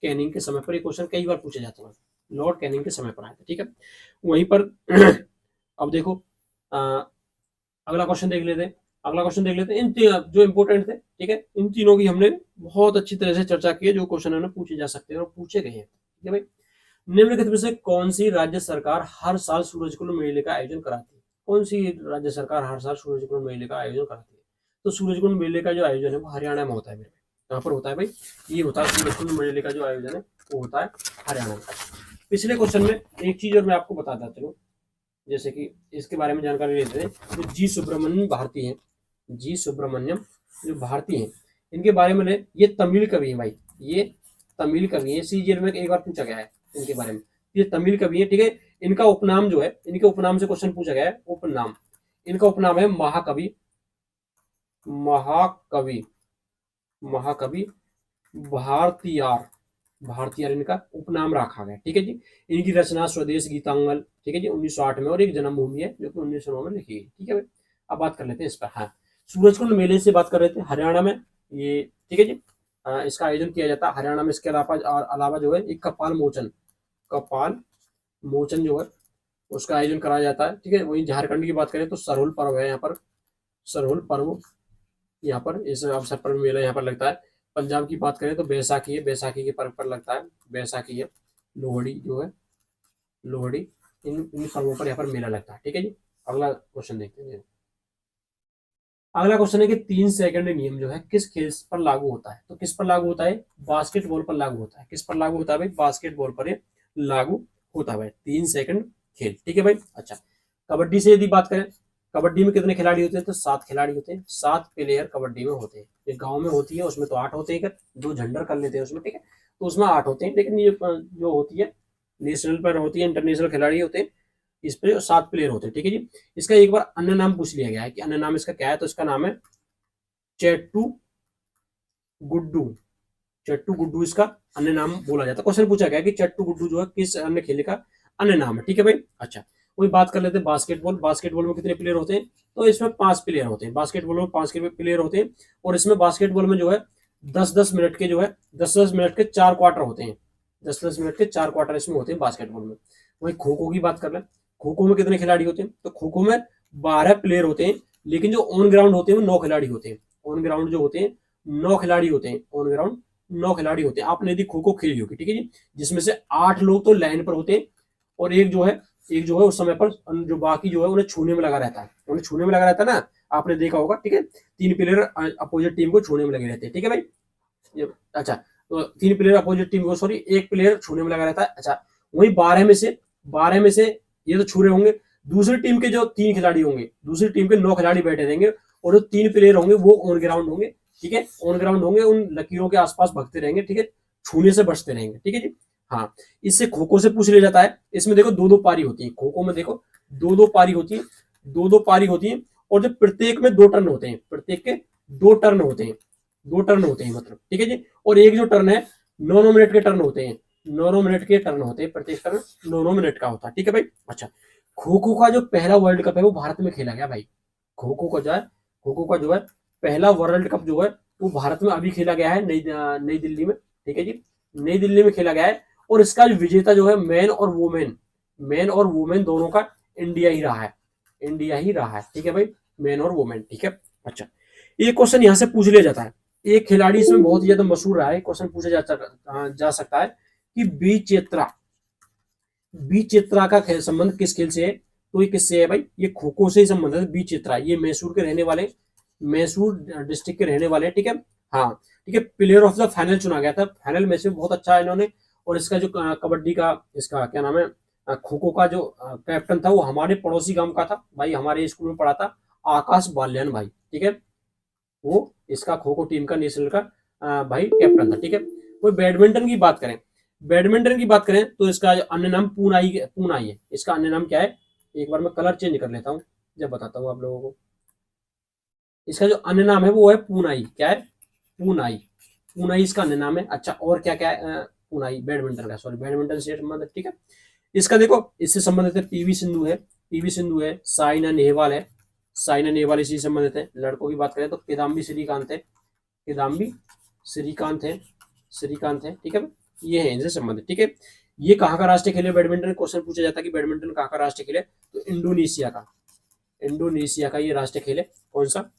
कैनिंग के समय पर। ये क्वेश्चन कई बार पूछे जाते हैं, लॉर्ड कैनिंग के समय पर आया था। ठीक है, वहीं पर अब देखो अगला क्वेश्चन देख लेते हैं। अगला क्वेश्चन देख लेते हैं, इन जो इंपोर्टेंट थे। ठीक है, इन तीनों की हमने बहुत अच्छी तरह से चर्चा की है, जो क्वेश्चन है पूछे जा सकते हैं और पूछे गए हैं। ठीक है भाई। निम्नलिखित में से कौन सी राज्य सरकार हर साल सूरजकुंड मेले का आयोजन कराती है? कौन सी राज्य सरकार हर साल सूरजकुंड मेले का आयोजन कराती है? तो सूरजकुंड मेले का जो आयोजन है वो हरियाणा में होता है। मेरे कहाँ पर होता है भाई? ये होता है सूरजकुंड मेले का जो आयोजन है वो होता है हरियाणा में। पिछले क्वेश्चन में एक चीज और मैं आपको बताता चलूं, जैसे कि इसके बारे में जानकारी लेते हैं। जो जी सुब्रमण्यम भारती हैं, जी सुब्रमण्यम जो भारती हैं, इनके बारे में ये तमिल कवि है भाई। ये तमिल कवि है, सीजीएल में एक बार पूछा गया है इनके बारे में। ये तमिल कवि है। ठीक है, इनका उपनाम जो है, इनके उपनाम से क्वेश्चन पूछा गया है। उपनाम, इनका उपनाम है महाकवि। महाकवि, महाकवि भारतीयार। भारतीयार इनका उपनाम रखा गया। ठीक है जी। इनकी रचना स्वदेश गीतांगल, ठीक है जी, 1908 में, और एक जन्मभूमि है जो कि 1909 में लिखी गई। ठीक है भाई। अब बात कर लेते हैं इस पर। हाँ, सूरजकुंड मेले से बात कर रहे थे, हरियाणा में ये। ठीक है जी। इसका आयोजन किया जाता है हरियाणा में। इसके अलावा जो है एक कपाल मोचन, कपाल मोचन जो है उसका आयोजन कराया जाता है। ठीक है, वहीं झारखंड की बात करें तो सरहुल पर्व है यहाँ पर। सरहुल पर्व यहाँ पर इस अवसर पर मेला यहाँ पर लगता है। पंजाब की बात करें तो बैसाखी है, बैसाखी के पर्व पर लगता है। बैसाखी है, लोहड़ी जो है, लोहड़ी, इन इन पर्वों पर यहाँ पर मेला लगता है। ठीक है जी। अगला क्वेश्चन देखते हैं। अगला क्वेश्चन है कि 3 सेकंड नियम जो है किस खेल पर लागू होता है? तो किस पर लागू होता है? बास्केटबॉल पर लागू होता है। किस पर लागू होता है भाई? बास्केटबॉल पर ये लागू होता है भाई। 3 सेकंड खेल। ठीक है भाई। अच्छा, कबड्डी से यदि बात करें, कबड्डी में कितने खिलाड़ी होते हैं? तो 7 खिलाड़ी होते हैं। 7 प्लेयर कबड्डी में होते हैं। एक गांव में होती है उसमें तो 8 होते हैं, दो झंडर कर लेते हैं उसमें। ठीक है, तो उसमें 8 होते हैं। लेकिन ये जो होती है नेशनल पर होती है, इंटरनेशनल खिलाड़ी होते हैं, इस पे 7 प्लेयर होते हैं। ठीक है जी। इसका एक बार अन्य नाम पूछ लिया गया है कि अन्य नाम इसका क्या है, तो इसका नाम है चेट्टू गुड्डू। चट्टू गुड्डू इसका अन्य नाम बोला जाता है। क्वेश्चन पूछा गया कि चट्टू गुड्डू जो है किस अन्य खेल का अन्य नाम है। ठीक है भाई। अच्छा, वही बात कर लेते हैं बास्केटबॉल। बास्केटबॉल में कितने प्लेयर होते हैं? तो इसमें 5 प्लेयर होते हैं। बास्केटबॉल में 5 प्लेयर होते हैं। और इसमें बास्केटबॉल में जो है 10-10 मिनट के जो है 10-10 मिनट के 4 क्वार्टर होते हैं। 10-10 मिनट के 4 क्वार्टर इसमें होते हैं बास्केटबॉल में। वही खो खो की बात कर लें, खो खो में कितने खिलाड़ी होते हैं? तो खो खो में 12 प्लेयर होते हैं। लेकिन जो ऑन ग्राउंड होते हैं वो 9 खिलाड़ी होते हैं। ऑन ग्राउंड जो होते हैं 9 खिलाड़ी होते हैं। ऑन ग्राउंड 9 खिलाड़ी होते हैं। आपने यदि खो खो खेली होगी, ठीक है जी, जिसमें से 8 लोग तो लाइन पर होते हैं और एक जो है उस समय पर जो बाकी जो है उन्हें छूने में लगा रहता है। उन्हें छूने में लगा रहता है ना, आपने देखा होगा। ठीक है, 3 प्लेयर अपोजिट टीम को छूने में लगे रहते हैं। ठीक है भाई। अच्छा, तो 3 प्लेयर अपोजिट टीम को, सॉरी, 1 प्लेयर छूने में लगा रहता है। अच्छा, वही 12 में से ये तो छू रहे होंगे। दूसरी टीम के जो 3 खिलाड़ी होंगे, दूसरी टीम के 9 खिलाड़ी बैठे रहेंगे और जो 3 प्लेयर होंगे वो ऑन ग्राउंड होंगे। ठीक है, ऑन ग्राउंड होंगे, उन लकीरों के आसपास भगते रहेंगे। ठीक है, छूने से बचते रहेंगे। ठीक है जी। हाँ, इससे खो खो से पूछ लिया जाता है। इसमें देखो 2-2 पारी होती है। खो खो में देखो 2-2 पारी होती है, 2-2 पारी होती है। और जो प्रत्येक में 2 टर्न होते हैं, प्रत्येक के 2 टर्न होते हैं, 2 टर्न होते हैं मतलब। ठीक है जी। और एक जो टर्न है 9-9 मिनट के टर्न होते हैं। 9-9 मिनट के टर्न होते हैं, प्रत्येक टर्न 9-9 मिनट का होता है। ठीक है भाई। अच्छा, खो खो का जो पहला वर्ल्ड कप है वो भारत में खेला गया भाई। खो खो का जो है, खो खो का जो है पहला वर्ल्ड कप जो है वो भारत में अभी खेला गया है नई दिल्ली में, ठीक है जी, नई दिल्ली में खेला गया है। और इसका जो विजेता जो है मैन और वुमेन दोनों का इंडिया ही रहा है, इंडिया ही रहा है, ठीक है भाई, मैन और वुमेन, ठीक है। अच्छा, एक क्वेश्चन यहाँ से पूछ लिया जाता है, एक खिलाड़ी इसमें बहुत ही ज्यादा मशहूर रहा है, क्वेश्चन पूछा जा सकता है कि बी चित्रा का संबंध किस खेल से है? तो ये किससे है भाई? ये खो खो से ही संबंधित है। बी चित्रा ये मैसूर के रहने वाले, मैसूर डिस्ट्रिक्ट के रहने वाले, ठीक है। हाँ, ठीक है, प्लेयर ऑफ द फाइनल चुना गया था, फाइनल मैच में बहुत अच्छा है इन्होंने। और इसका जो कबड्डी का, इसका क्या नाम है, खो खो का जो कैप्टन था वो हमारे पड़ोसी गांव का था भाई, हमारे स्कूल में पढ़ा था, आकाश बाल्यान भाई, ठीक है। वो इसका खो खो टीम का नेशनल का भाई कैप्टन था, ठीक है। कोई बैडमिंटन की बात करें, बैडमिंटन की बात करें तो इसका अन्य नाम पूनाई है। इसका अन्य नाम क्या है? एक बार मैं कलर चेंज कर लेता हूँ, जब बताता हूँ आप लोगों को। इसका जो अन्य नाम है वो है पूनाई। क्या है? पूनाई, पूनाई इसका अन्य नाम है। अच्छा, और क्या क्या है? पूनाई बैडमिंटन का, सॉरी, बैडमिंटन से संबंधित, ठीक है। इसका देखो, इससे संबंधित है पीवी सिंधु है, पीवी सिंधु है, साइना नेहवाल है, साइना नेहवाल इसी से संबंधित है। लड़कों की बात करें तो किदाम्बी श्रीकांत है, किदाम्बी श्रीकांत है, श्रीकांत है, ठीक है। ये है इनसे संबंधित, ठीक है। ये कहाँ का राष्ट्रीय खेल है? बैडमिंटन क्वेश्चन पूछा जाता है कि बैडमिंटन कहाँ का राष्ट्रीय खेल है? तो इंडोनेशिया का, इंडोनेशिया का ये राष्ट्रीय खेल है। कौन सा?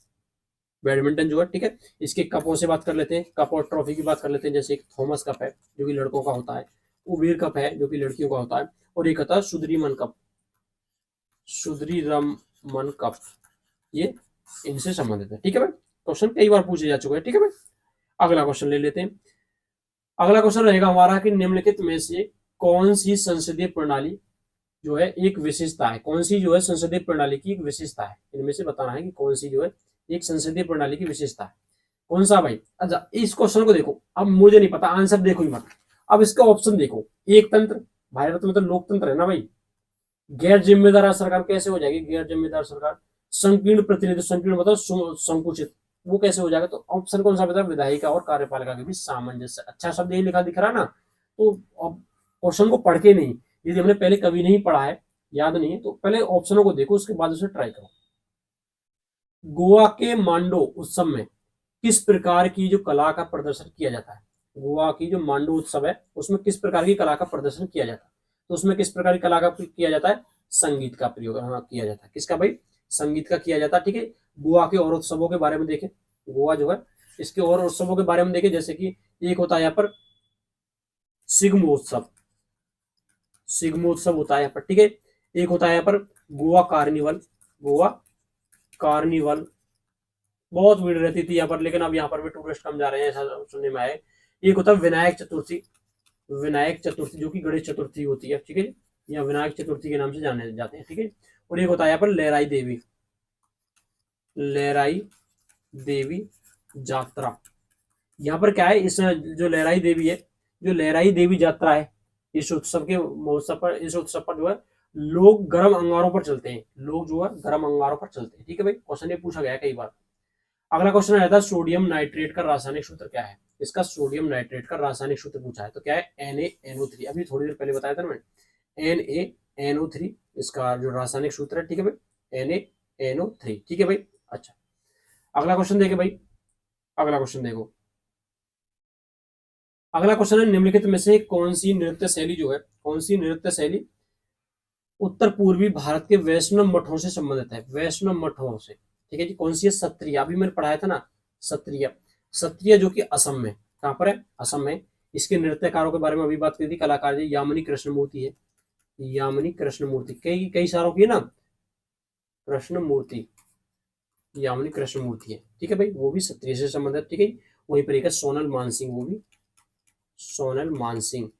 बैडमिंटन जो है, ठीक है। इसके कपों से बात कर लेते हैं, कप और ट्रॉफी की बात कर लेते हैं। जैसे एक थॉमस कप है जो कि लड़कों का होता है, उबेर कप है जो कि लड़कियों का होता है, और एक होता है सुधरीमन कप, सुधरीरमन कप, ये इनसे संबंधित है, ठीक है भाई। क्वेश्चन कई बार पूछे जा चुके हैं, ठीक है भाई। अगला क्वेश्चन ले लेते हैं। अगला क्वेश्चन रहेगा हमारा कि निम्नलिखित में से कौन सी संसदीय प्रणाली जो है एक विशेषता है? कौन सी जो है संसदीय प्रणाली की एक विशेषता है? इनमें से बताना है कि कौन सी जो है एक संसदीय प्रणाली की विशेषता है। कौन सा भाई? अच्छा, इस क्वेश्चन को देखो, अब मुझे नहीं पता, आंसर देखो ही मत। अब इसका ऑप्शन देखो, एक तंत्र, भारत में तो लोकतंत्र है ना भाई। गैर जिम्मेदार सरकार कैसे हो जाएगी? गैर जिम्मेदार सरकार। संकीर्ण प्रतिनिधि, संकीर्ण मतलब संकुचित, वो कैसे हो जाएगा? तो ऑप्शन कौन सा बता? विधायिका और कार्यपालिका के बीच सामंजस्य। अच्छा शब्द यही लिखा दिख रहा ना, तो क्वेश्चन को पढ़ के नहीं, यदि हमने पहले कभी नहीं पढ़ा है, याद नहीं है, तो पहले ऑप्शनों को देखो, उसके बाद उसे ट्राई करो। गोवा के मांडो उत्सव में किस प्रकार की जो कला का प्रदर्शन किया जाता है? गोवा की जो मांडो उत्सव है उसमें किस प्रकार की कला का प्रदर्शन किया जाता है? तो उसमें किस प्रकार की कला का किया जाता है? संगीत का प्रयोग किया जाता है। किसका भाई? संगीत का किया जाता है, ठीक है। गोवा के और उत्सवों के बारे में देखें, गोवा जो है इसके और उत्सवों के बारे में देखें, जैसे कि एक होता है यहाँ पर सिग्मोत्सव, सिग्मोत्सव होता है यहाँ पर, ठीक है। एक होता है यहाँ पर गोवा कार्निवल, गोवा कार्निवल, बहुत भीड़ रहती थी यहाँ पर, लेकिन अब यहाँ पर भी टूरिस्ट कम जा रहे हैं, ऐसा सुनने में आया। एक होता है विनायक चतुर्थी, विनायक चतुर्थी जो कि गणेश चतुर्थी होती है, ठीक है, या विनायक चतुर्थी के नाम से जाने जाते हैं, ठीक है। और एक होता है यहाँ पर लहराई देवी, लहराई देवी यात्रा। यहाँ पर क्या है, इस जो लहराई देवी है, जो लहराई देवी यात्रा है, इस उत्सव के महोत्सव पर, इस उत्सव पर जो है लोग गर्म अंगारों पर चलते हैं, लोग जो है गर्म अंगारों पर चलते हैं, ठीक है भाई। क्वेश्चन ये पूछा गया है कई बार। अगला क्वेश्चन रहता है सोडियम नाइट्रेट का रासायनिक सूत्र क्या है? इसका सोडियम नाइट्रेट का रासायनिक सूत्र पूछा है, तो क्या है? NaNO3। अभी थोड़ी देर पहले बताया था ना मैंने, NaNO3 इसका जो रासायनिक सूत्र है, ठीक है भाई, NaNO3, ठीक है भाई। अच्छा, अगला क्वेश्चन देखे भाई, अगला क्वेश्चन देखो। अगला क्वेश्चन है निम्नलिखित में से कौन सी नृत्य शैली जो है, कौन सी नृत्य शैली उत्तर पूर्वी भारत के वैष्णव मठों से संबंधित है? वैष्णव मठों से, ठीक है जी। कौन सी है? सत्रिया। अभी मैंने पढ़ाया था ना, सत्रिया, सत्रिया जो कि असम में, कहां पर है? असम में। इसके नृत्यकारों के बारे में अभी बात की थी, कलाकार जी यामिनी कृष्णमूर्ति है, यामिनी कृष्णमूर्ति, कई कई सारों की है ना, कृष्णमूर्ति, यामिनी कृष्णमूर्ति है, ठीक है भाई, वो भी सत्रिय से संबंधित, ठीक है। वहीं पर एक सोनल मानसिंह, वो भी सोनल मानसिंह,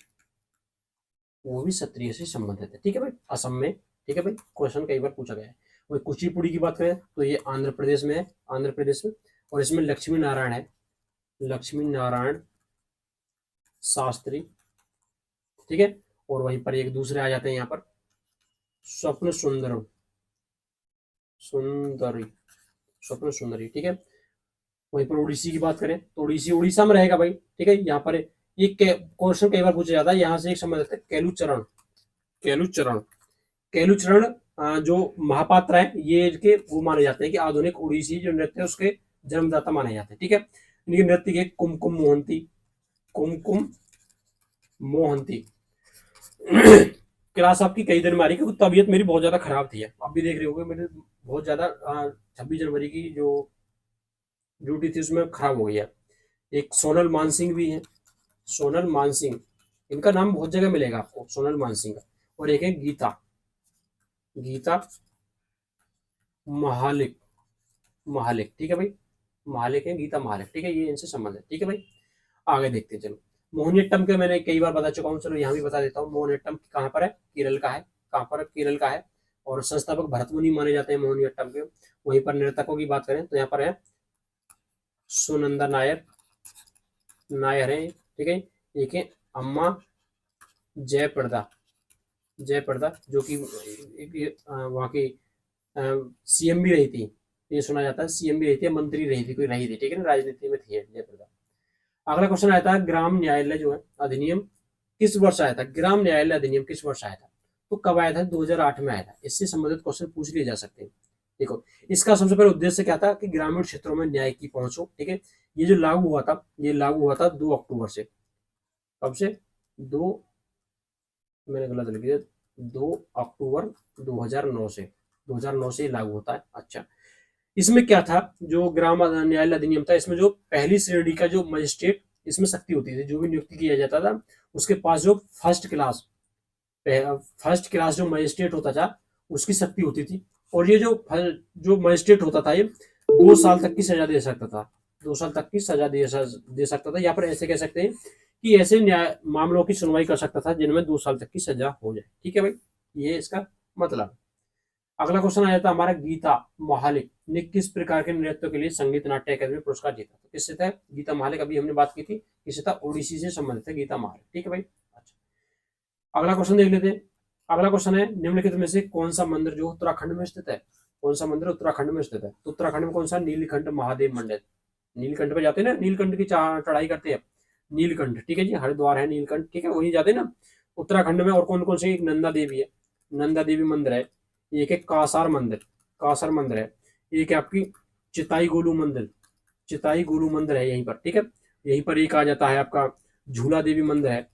वो भी सत्रिय से संबंधित है, ठीक है भाई, असम में, ठीक है भाई। क्वेश्चन कई बार पूछा गया है। वही कुचिपुड़ी की बात करें तो ये आंध्र प्रदेश में है, आंध्र प्रदेश में। और इसमें लक्ष्मी नारायण है, लक्ष्मी नारायण शास्त्री, ठीक है। और वहीं पर एक दूसरे आ जाते हैं यहाँ पर स्वप्न सुंदरम, सुंदरी, स्वप्न सुंदरी, ठीक है। वहीं पर उड़ीसी की बात करें तो उड़ीसी उड़ीसा में रहेगा भाई, ठीक है। यहाँ पर एक क्वेश्चन कई बार पूछा जाता है, यहाँ से एक समझ सकते हैं केलुचरण, केलुचरण, केलुचरण जो महापात्र है, ये के वो माने जाते हैं कि आधुनिक उड़ीसी जो नृत्य है उसके जन्मदाता माने जाते हैं, ठीक है। इनके नृत्य के कुमकुम मोहंती, कुमकुम मोहंती। क्लास आपकी कई दिन में आ रही क्योंकि तबीयत मेरी बहुत ज्यादा खराब थी। आप भी देख रहे होंगे मेरे बहुत ज्यादा 26 जनवरी की जो ड्यूटी थी उसमें खराब हो गई है। एक सोनल मानसिंह भी है, सोनल मानसिंह, इनका नाम बहुत जगह मिलेगा आपको, सोनल मानसिंह का। और एक है गीता, गीता महालिक, महालिक, ठीक है भाई, महालिक है, गीता महालिक, ठीक है, ये इनसे संबंध है, ठीक है भाई। आगे देखते हैं चलो। मोहिनीअट्टम के मैंने कई बार बता चुका हूँ, चलो यहाँ भी बता देता हूँ। मोहिनीअट्टम कहाँ पर है? केरल का है। कहाँ पर है? केरल का है। और संस्थापक भरत मुनि माने जाते हैं मोहिनीअट्टम के। वहीं पर नर्तकों की बात करें तो यहाँ पर है सुनंदा नायर, नायर है, ठीक है। एक है अम्मा जयप्रदा, जयप्रदा जो कि वहाँ की सीएम भी रही थी, ये सुना जाता है, सीएम भी रही थी, मंत्री रही थी, कोई रही थी, ठीक है ना, राजनीति में थी जयप्रदा। अगला क्वेश्चन आया था, ग्राम न्यायालय जो है अधिनियम किस वर्ष आया था? ग्राम न्यायालय अधिनियम किस वर्ष आया था? तो कब आया था? 2008 में आया था। इससे संबंधित क्वेश्चन पूछ लिए जा सकते हैं। देखो, इसका सबसे पहले उद्देश्य क्या था कि ग्रामीण क्षेत्रों में न्याय की पहुंच हो, ठीक है। ये जो लागू हुआ था, ये लागू हुआ था 2 अक्टूबर से। कब से? 2, मैंने गलत लिख दिया, 2 अक्टूबर 2009 से, 2009 से लागू होता है। अच्छा, इसमें क्या था, जो ग्राम न्यायालय अधिनियम था, इसमें जो पहली श्रेणी का जो मजिस्ट्रेट इसमें शक्ति होती थी, जो भी नियुक्ति किया जाता था, उसके पास जो फर्स्ट क्लास जो मजिस्ट्रेट होता था उसकी शक्ति होती थी। और ये जो मजिस्ट्रेट होता था, ये 2 साल तक की सजा दे सकता था, 2 साल तक की सजा दे सकता था, या फिर ऐसे कह सकते हैं कि ऐसे न्याय मामलों की सुनवाई कर सकता था जिनमें 2 साल तक की सजा हो जाए, ठीक है भाई, ये इसका मतलब। अगला क्वेश्चन आया था हमारा, गीता महालिक ने किस प्रकार के नृत्य के लिए संगीत नाट्य अकादमी पुरस्कार जीता? तो किससे था गीता महालिक? अभी हमने बात की थी, किससे था? ओडिसी से संबंधित है गीता महालिक, ठीक है भाई। अच्छा, अगला क्वेश्चन देख लेते हैं। अगला क्वेश्चन है, निम्नलिखित में से कौन सा मंदिर जो उत्तराखंड में स्थित है? कौन सा मंदिर उत्तराखंड में स्थित है? तो उत्तराखंड में कौन सा? नीलकंठ महादेव मंदिर। नीलकंठ पे जाते हैं ना, नीलकंठ की चढ़ाई करते हैं, नीलकंठ, ठीक है जी, हरिद्वार है नीलकंठ, ठीक है, वहीं जाते हैं ना उत्तराखंड में। और कौन कौन से? एक नंदा देवी है, नंदा देवी मंदिर है। एक है कासार मंदिर, कासर मंदिर है। एक है आपकी चिताई गोलू मंदिर, चिताई गोलू मंदिर है यहीं पर, ठीक है। यहीं पर एक आ जाता है आपका झूला देवी मंदिर है,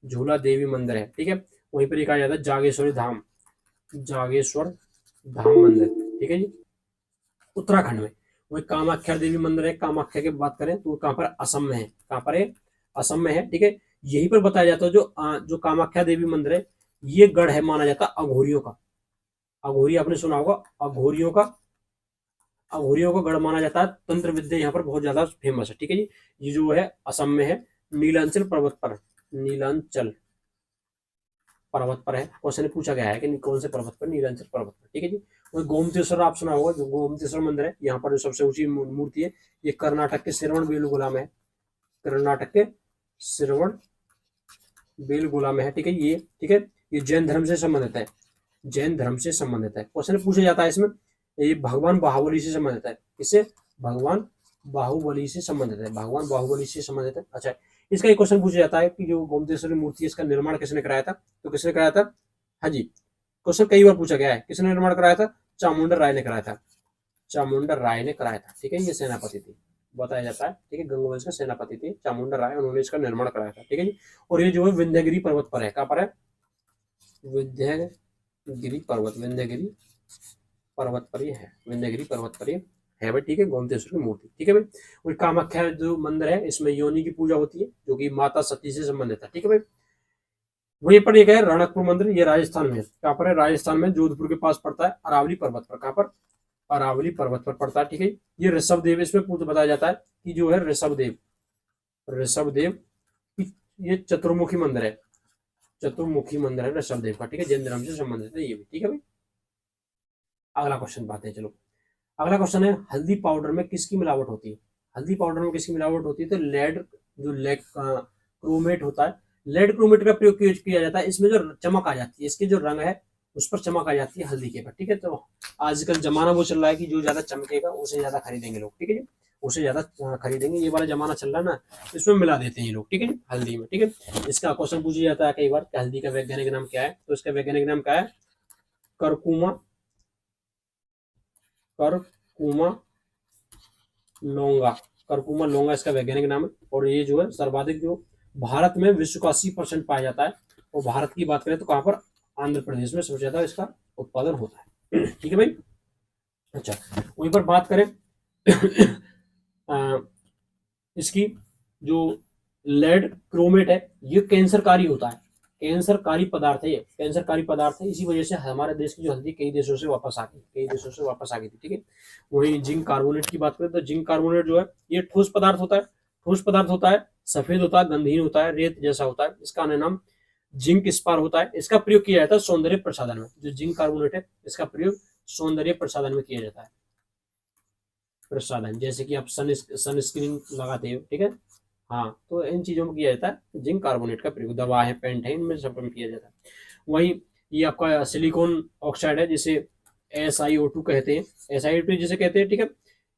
झूला देवी मंदिर है, ठीक है। वहीं पर एक आ जाता है जागेश्वरी धाम, जागेश्वर धाम मंदिर, ठीक है जी, उत्तराखंड में। वही कामाख्या देवी मंदिर है, कामाख्या की बात करें तो कहाँ पर? असम में है। कहाँ पर है? असम में है, ठीक है। यहीं पर बताया जाता है जो कामाख्या देवी मंदिर है, ये गढ़ है माना जाता है अघोरियों का। अघोरी आपने सुना होगा, अघोरियों का, अघोरियों का गढ़ माना जाता है। तंत्र विद्या यहाँ पर बहुत ज्यादा फेमस है, ठीक है जी। ये जो है असम में है, नीलांचल पर्वत पर, नीलांचल पर्वत पर है। क्वेश्चन पूछा गया है कि कौन से पर्वत पर? नीलांचल पर्वत पर, ठीक है जी। और गोमतेश्वर आप सुना होगा, जो गोमतेश्वर मंदिर है, यहाँ पर जो सबसे ऊंची मूर्ति है, ये कर्नाटक के श्रवण बेलगोला में है, कर्नाटक के श्रवण बेलगोला में है, ठीक है ये, ठीक है। ये जैन धर्म से संबंधित है, जैन धर्म से संबंधित है। क्वेश्चन पूछा जाता है इसमें, ये भगवान बाहुबली से संबंधित है। किससे? भगवान बाहुबली से संबंधित है, भगवान बाहुबली से संबंधित है। अच्छा, इसका एक क्वेश्चन पूछा जाता है कि जो गोमतेश्वरी मूर्ति है, इसका निर्माण किसने कराया था? तो किसने कराया था? हाँ जी, क्वेश्चन कई बार पूछा गया है, किसने निर्माण कराया था? चामुंडा राय ने कराया था, चामुंडा राय ने कराया था, ठीक है। ये सेनापति थी, बताया जाता है, ठीक है, गंगवंश का सेनापति थे चामुंडा राय, उन्होंने इसका निर्माण कराया था, ठीक है जी। और ये जो है विंध्यगिरी पर्वत पर है। कहाँ पर है? विंध्यगिरी पर्वत, विंध्यगिरी पर्वत पर ही है, विंध्यगिरी पर्वत पर ही है भाई, ठीक है, गोमतेश्वर की मूर्ति, ठीक है भाई। और कामाख्या जो मंदिर है, इसमें योनि की पूजा होती है, जो कि माता सती से संबंधित है, ठीक है भाई। वहीं पर एक है रणकपुर मंदिर, ये राजस्थान में है। कहाँ पर है? राजस्थान में जोधपुर के पास पड़ता है, अरावली पर्वत पर। कहाँ पर? अरावली पर्वत पर पड़ता है, ठीक है। ये ऋषभ देव, इसमें पूछ बताया जाता है कि जो है ऋषभ देव, ऋषभ देव ये चतुर्मुखी मंदिर है, चतुर्मुखी मंदिर है ऋषभ देव का, ठीक है, जैन धर्म से संबंधित है ये भी, ठीक है भाई। अगला क्वेश्चन पाते हैं चलो। अगला क्वेश्चन है, हल्दी पाउडर में किसकी मिलावट होती है? हल्दी पाउडर में किसकी मिलावट होती है? तो लेड, जो लेड क्रोमेट होता है, लेड क्रोमेट का प्रयोग किया जाता है। इसमें जो चमक आ जाती है, इसके जो रंग है उस पर चमक आ जाती है हल्दी के पर, ठीक है। तो आजकल जमाना वो चल रहा है कि जो ज्यादा चमकेगा उसे ज्यादा खरीदेंगे लोग, ठीक है जी, उसे ज्यादा खरीदेंगे, ये वाला जमाना चल रहा है ना, इसमें मिला देते हैं ये लोग, ठीक है जी, हल्दी में, ठीक है। इसका क्वेश्चन पूछा जाता है कई बार कि हल्दी का वैज्ञानिक नाम क्या है? तो इसका वैज्ञानिक नाम क्या है? करकुमा, करकुमा नोंगा, करकुमा लोंगा इसका वैज्ञानिक नाम है। और ये जो है सर्वाधिक जो भारत में विश्व का 80% पाया जाता है। और भारत की बात करें तो कहाँ पर, आंध्र प्रदेश में सबसे ज्यादा इसका उत्पादन होता है। ठीक है भाई। अच्छा, वहीं पर बात करें इसकी जो लेड क्रोमेट है, ये कैंसरकारी होता है, कैंसरकारी पदार्थ है, ये कैंसरकारी पदार्थ है। इसी वजह से हमारे देश की जो हल्दी कई देशों से वापस आ गई, कई देशों से वापस आ गई थी। ठीक है। वहीं जिंक कार्बोनेट की बात करें तो जिंक कार्बोनेट जो है ये ठोस पदार्थ होता है, ठोस पदार्थ होता है, सफेद होता है, गंधहीन होता है, रेत जैसा होता है। इसका अन्य नाम जिंक स्पार होता है। इसका प्रयोग किया जाता है सौंदर्य प्रसाधन में। जो जिंक कार्बोनेट है इसका प्रयोग सौंदर्य प्रसाधन में किया जाता है। प्रसाधन जैसे कि आप सनस्क्रीन लगाते हो, ठीक है, हाँ, तो इन चीजों में किया जाता है जिंक कार्बोनेट का प्रयोग। दवा है, पेंट है, इनमें सब में किया जाता है। वहीं ये आपका सिलिकॉन ऑक्साइड है, जिसे SiO2 कहते हैं, SiO2 जिसे कहते हैं। ठीक है।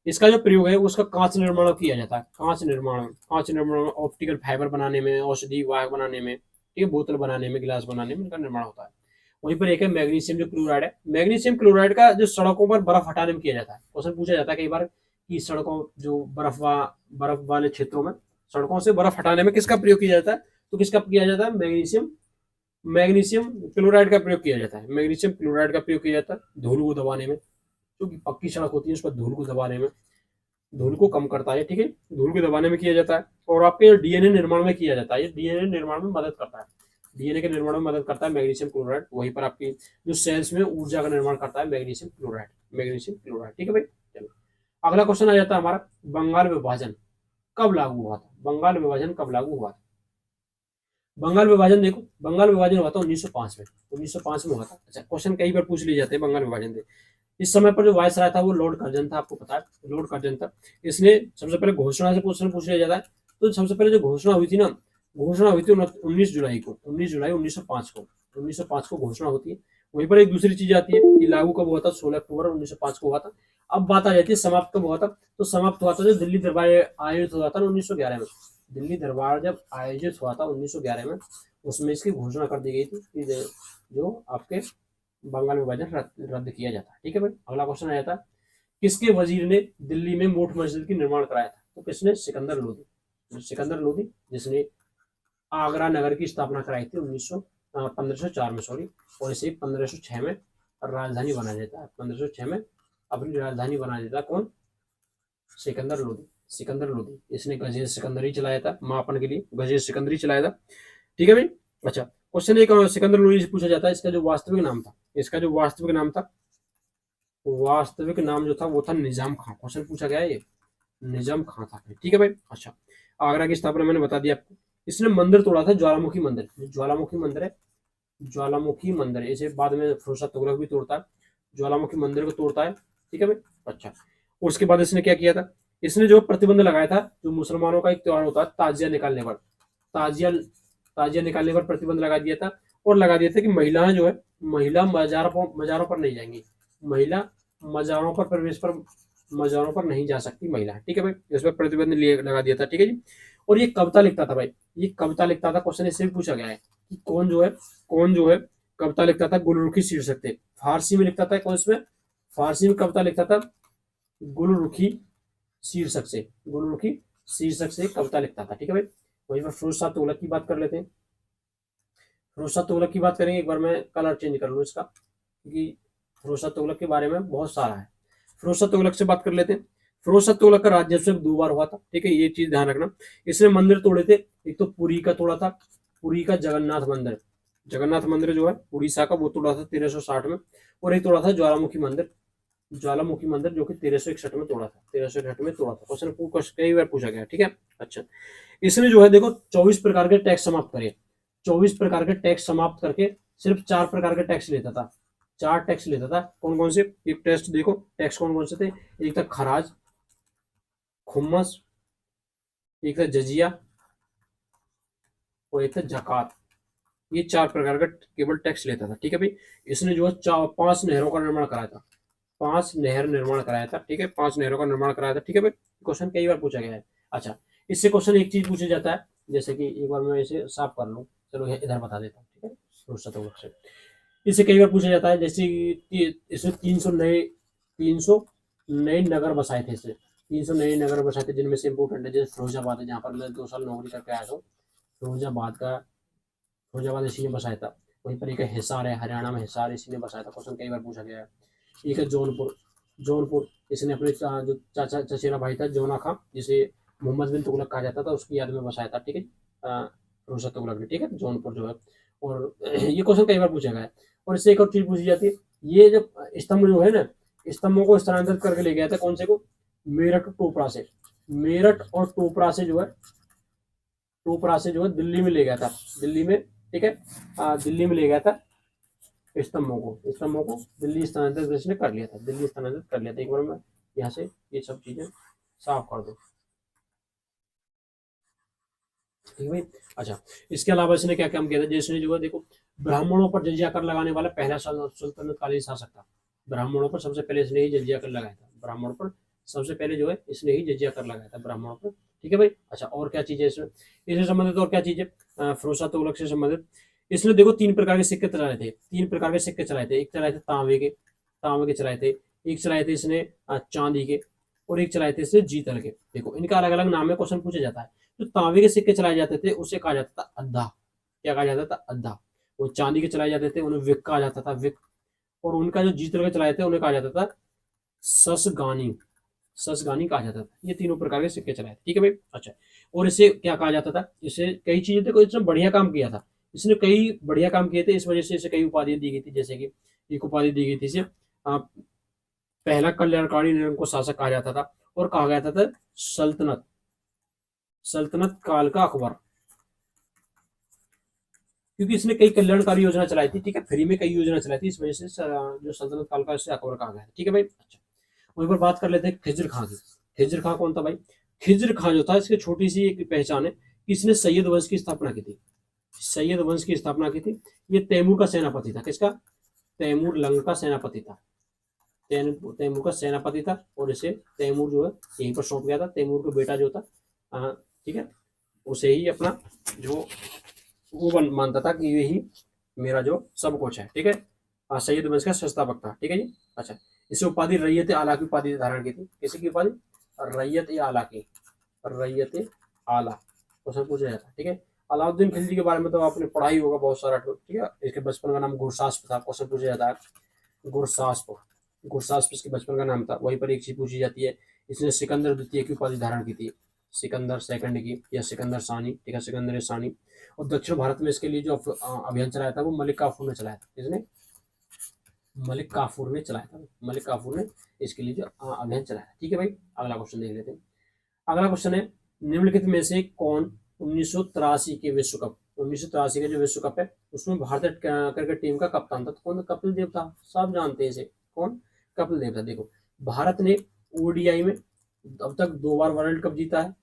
इसका जो प्रयोग है उसका कांच निर्माण किया जाता है, कांच निर्माण में, ऑप्टिकल फाइबर बनाने में, औषधि वाहक बनाने में, ठीक है, बोतल बनाने में, गिलास बनाने में इनका निर्माण होता है। वहीं पर एक है मैग्नीशियम जो क्लोराइड है। मैग्नीशियम क्लोराइड का जो सड़कों पर बर्फ हटाने में किया जाता है। क्वेश्चन पूछा जाता है कई बार कि सड़कों जो बर्फ वाले क्षेत्रों में सड़कों से बर्फ हटाने में किसका प्रयोग किया जाता है, तो किसका किया जाता है, मैग्नीशियम क्लोराइड का प्रयोग किया जाता है। मैग्नीशियम क्लोराइड का प्रयोग किया जाता है धूल को दबाने में, क्योंकि पक्की सड़क होती है उस पर धूल को दबाने में, धूल को कम करता है। ठीक है, धूल को दबाने में किया जाता है। और आपके डीएनए निर्माण में किया जाता है, ये डीएनए निर्माण में मदद करता है, डीएनए के निर्माण में मदद करता है मैग्नीशियम क्लोराइड। वहीं पर आपकी जो सेल्स में ऊर्जा का निर्माण करता है मैग्नीशियम क्लोराइड, मैग्नीशियम क्लोराइड। ठीक है भाई। चलो, अगला क्वेश्चन आ जाता है हमारा, बंगाल विभाजन कब लागू हुआ था, बंगाल विभाजन कब लागू हुआ था। बंगाल विभाजन देखो, बंगाल विभाजन हुआ था 1905 में, 1905 में हुआ था। अच्छा, क्वेश्चन कई बार पूछ लिए जाते हैं बंगाल विभाजन से। इस समय पर जो वायसराय था वो लॉर्ड कर्जन था, आपको पता है, लॉर्ड कर्जन था। इसने सबसे पहले घोषणा से क्वेश्चन पूछ लिया जाता है। तो सबसे पहले जो घोषणा हुई थी ना, घोषणा हुई थी 19 जुलाई को, 19 जुलाई 1905 को, 1905 को घोषणा होती है। वहीं पर एक दूसरी चीज आती है कि लागू कब हुआ था, 16 अक्टूबर 1905 को हुआ था। अब बात आ जाती है समाप्त कब हुआ था, तो समाप्त हुआ था जो दिल्ली दरबार आयोजित हुआ था 1911 में। दिल्ली दरबार जब आयोजित हुआ था 1911 में, उसमें इसकी घोषणा कर दी गई थी कि जो आपके बंगाल विभाजन रद्द किया जाता है। ठीक है भाई। अगला क्वेश्चन आ जाता है, किसके वजीर ने दिल्ली में मोठ मस्जिद की निर्माण कराया था, तो किसने, सिकंदर लोदी, सिकंदर लोदी, जिसने आगरा नगर की स्थापना कराई थी 1504 में, सॉरी, और इसे 1506 में राजधानी बना देता है, 1506 में अपनी राजधानी बना देता है। कौन, सिकंदर लोदी, सिकंदर लोदी। इसने गजेर सिकंदरी चलाया था मापन के लिए, गजेर सिकंदरी चलाया था। ठीक है भाई। अच्छा, क्वेश्चन एक सिकंदर लोदी से पूछा जाता है, इसका जो वास्तविक नाम था, इसका जो वास्तविक नाम था, वास्तविक नाम जो था वो था निजाम खां। क्वेश्चन पूछा गया है ये, निजाम खां था। ठीक है भाई। अच्छा, आगरा की स्थापना मैंने बता दिया आपको। इसने मंदिर तोड़ा था, ज्वालामुखी मंदिर, ज्वालामुखी मंदिर है, ज्वालामुखी मंदिर, इसे बाद में फिरोज तुगलक भी तोड़ता है, ज्वालामुखी मंदिर को तोड़ता है। ठीक है भाई। अच्छा, और उसके बाद इसने क्या किया था, इसने जो प्रतिबंध लगाया था, जो मुसलमानों का एक त्योहार होता है ताजिया निकालने पर, ताजिया ताजिया निकालने पर प्रतिबंध लगा दिया था। और लगा दिया था कि महिलाएं जो है, महिला मजारों पर नहीं जाएंगी, महिला मजारों पर प्रवेश पर, मजारों पर नहीं जा सकती महिला। ठीक है भाई, इस पर प्रतिबंध लगा दिया था। ठीक है जी। और ये कविता लिखता था भाई, ये कविता लिखता था। क्वेश्चन इससे भी पूछा गया है कि कौन जो है कविता लिखता था गुलरुखी शीर्षक से, फारसी में लिखता था। कौन इसमें, फारसी में कविता लिखता था गुलरुखी शीर्षक से, गुलरुखी शीर्षक से कविता लिखता था। ठीक है भाई। वहीं पर फिरोज शाह तुगलक की बात कर लेते हैं, फिरोज शाह तुगलक की बात करेंगे। एक बार मैं कलर चेंज कर लूँ इसका, क्योंकि फिरोज शाह तुगलक के बारे में बहुत सारा है। फिरोज शाह तुगलक से बात कर लेते हैं। फिरोज शाह तुगलक का राज्याभिषेक 2 बार हुआ था। ठीक है, ये चीज ध्यान रखना। इसने मंदिर तोड़े थे, एक तो पुरी का तोड़ा था, पुरी का जगन्नाथ मंदिर, जगन्नाथ मंदिर जो है उड़ीसा का, वो तोड़ा था 1360 में। और एक तोड़ा था ज्वालामुखी मंदिर, ज्वालामुखी मंदिर जो कि 1361 में तोड़ा था, 1361 में तोड़ा था। क्वेश्चन कई बार पूछा गया। ठीक है। अच्छा, इसने जो है देखो 24 प्रकार के टैक्स समाप्त करे, 24 प्रकार के टैक्स समाप्त करके सिर्फ 4 प्रकार के टैक्स लेता था, 4 टैक्स लेता था। कौन कौन से, एक टेस्ट देखो, टैक्स कौन कौन से थे, एक था खराज, खुम्मस, एक था जजिया, और एक था जकात। ये 4 प्रकार का केवल टैक्स लेता था। ठीक है भाई। इसने जो है 5 नहरों का निर्माण कराया था, 5 नहर निर्माण कराया था। ठीक है, 5 नहरों का निर्माण कराया था। ठीक है भाई। क्वेश्चन कई बार पूछा गया है। अच्छा, इससे क्वेश्चन एक चीज पूछा जाता है, जैसे कि एक बार मैं इसे साफ कर लूँ, चलो इधर बता देता हूँ। ठीक है, फुर्सत से इससे कई बार पूछा जाता है, जैसे कि इसमें 300 नए नगर बसाए थे, इसने 300 नए नगर बसाए थे, जिनमें से इंपोर्टेंट है जैसे फिरोजाबाद है, जहाँ पर मैं 2 साल नौकरी करके आया था। फिरोजाबाद इसी ने बसाया था। वहीं पर एक है हिसार है, हरियाणा में हिसार इसी ने बसाया था, क्वेश्चन कई बार पूछा गया है। एक है जौनपुर। जौनपुर इसने अपने जो चाचा चचेरा भाई था जोना खां, जिसे मोहम्मद बिन तुगलक कहा जाता था, उसकी याद में बसाया था। ठीक है, फिरोज तुगलक ने। ठीक है, जौनपुर जो है। और ये क्वेश्चन कई बार पूछा गया है। और इससे एक और चीज पूछी जाती है, ये जो स्तंभ जो है ना, स्तंभों को स्थानांतरित करके ले गया था कौन से को, मेरठ टोपरा से। मेरठ और टोपरा से जो है, दिल्ली में ले गया था, दिल्ली में। ठीक है, दिल्ली में ले गया था स्तंभों को दिल्ली स्थानांतरित इसने कर लिया था, दिल्ली स्थानांतरित कर लिया था। एक बार मैं यहाँ से ये सब चीजें साफ कर दूं। ठीक है भाई। अच्छा, इसके अलावा इसने क्या काम किया था, जैसे जो है देखो, ब्राह्मणों पर जजिया कर लगाने वाला पहला सुल्तानतकालीन शासक था। ब्राह्मणों पर सबसे पहले इसने ही जजिया कर लगाया था, ब्राह्मणों पर सबसे पहले जो है इसने ही जजिया कर लगाया था ब्राह्मणों पर। ठीक है भाई। अच्छा, और क्या चीज है इसमें, इससे संबंधित और क्या चीज है, फिरोज शाह तुगलक से संबंधित। इसने देखो 3 प्रकार के सिक्के चलाए थे, 3 प्रकार के सिक्के चलाए थे। एक चलाए थे तांबे के चलाए थे, एक चलाए थे इसने चांदी के, और एक चलाए थे इसने जीतल के। देखो इनका अलग अलग नाम है, क्वेश्चन पूछा जाता है। जो तांबे के सिक्के चलाए जाते थे उसे कहा जाता था अद्धा। क्या कहा जाता था, अद्धा। वो चांदी के चलाए जाते थे उन्हें विक कहा जाता था, विक। और उनका जो जीतल के चलाए थे उन्हें कहा जाता था ससगानी, ससगानी कहा जाता था। ये 3 प्रकार के सिक्के चलाए थे। ठीक है भाई। अच्छा, और इसे क्या कहा जाता था, इसे कई चीजें थे, इसने बढ़िया काम किया था, इसने कई बढ़िया काम किए थे, इस वजह से इसे कई उपाधि दी गई थी। जैसे कि एक उपाधि दी गई थी इसे पहला कल्याणकारी निरंकुश शासक कहा जाता था, और कहा गया था सल्तनत सल्तनत काल का अकबर, क्योंकि इसने कई कल्याणकारी योजना चलाई थी। ठीक है, फ्री में कई योजना चलाई थी, इस वजह से जो सल्तनत काल का इससे अकबर कहा गया है। ठीक है भाई। अच्छा, वहीं पर बात कर लेते हैं खिज्र खां की। खिज्र खां कौन था भाई, खिज्र खां जो था, इसकी छोटी सी एक पहचान है कि इसने सैयद वंश की स्थापना की थी, सैयद वंश की स्थापना की थी। ये तैमूर का सेनापति था, किसका, तैमूर लंग का सेनापति था, तैमूर का सेनापति था। और इसे तैमूर जो है यहीं पर सौंप गया था, तैमूर का बेटा जो था। ठीक है, उसे ही अपना जो वो मानता था कि यही मेरा जो सब कुछ है। ठीक है, सैयद वंश का संस्थापक था। ठीक है जी। अच्छा, इसे उपाधि रैयत आला की उपाधि धारण की थी, किसी की उपाधि, रैयत आला की, रैयत आला, क्वेश्चन पूछा जाता है। ठीक है, अलाउद्दीन खिलजी के बारे में तो आपने पढ़ा ही होगा बहुत सारा। ठीक है, इसके बचपन का नाम गुरसास्प था, क्वेश्चन पूछा जाता है गुरसास्प, गुरसास्प इसके बचपन का नाम था। वहीं पर एक चीज पूछी जाती है, इसने सिकंदर द्वितीय की उपाधि धारण की थी, सिकंदर सेकंड की, या सिकंदर सानी। ठीक है, सिकंदर सानी। और दक्षिण भारत में इसके लिए जो अभियान चलाया था वो मलिक काफूर ने चलाया था। इसने मलिक काफूर ने चलाया था, मलिक काफूर ने इसके लिए जो अभियान चलाया। ठीक है भाई, अगला क्वेश्चन देख लेते हैं। अगला क्वेश्चन है, निम्नलिखित में से कौन 1983 के विश्व कप, 1983 का जो विश्व कप है उसमें भारतीय क्रिकेट टीम का कप्तान था, तो कौन, कपिल देव था। सब जानते हैं इसे, कौन, कपिल देव था। देखो, भारत ने ओडीआई में अब तक 2 बार वर्ल्ड कप जीता है,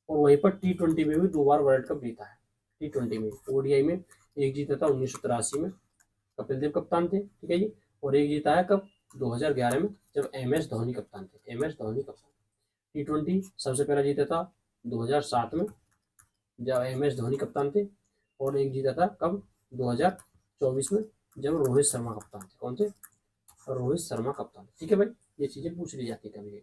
और वहीं पर T20 में भी 2 बार वर्ल्ड कप जीता है। T20 में, ओडीआई में एक जीता था 1983 में, कपिल देव कप्तान थे। ठीक है जी। और एक जीता है कब, 2011 में, जब MS धोनी कप्तान थे, MS धोनी कप्तान। T20 सबसे पहला जीता था 2007 में, जब MS धोनी कप्तान थे। और एक जीता था कब, 2024 में, जब रोहित शर्मा कप्तान थे। कौन थे, रोहित शर्मा कप्तान। ठीक है भाई, ये चीजें पूछ ली जाती है कभी।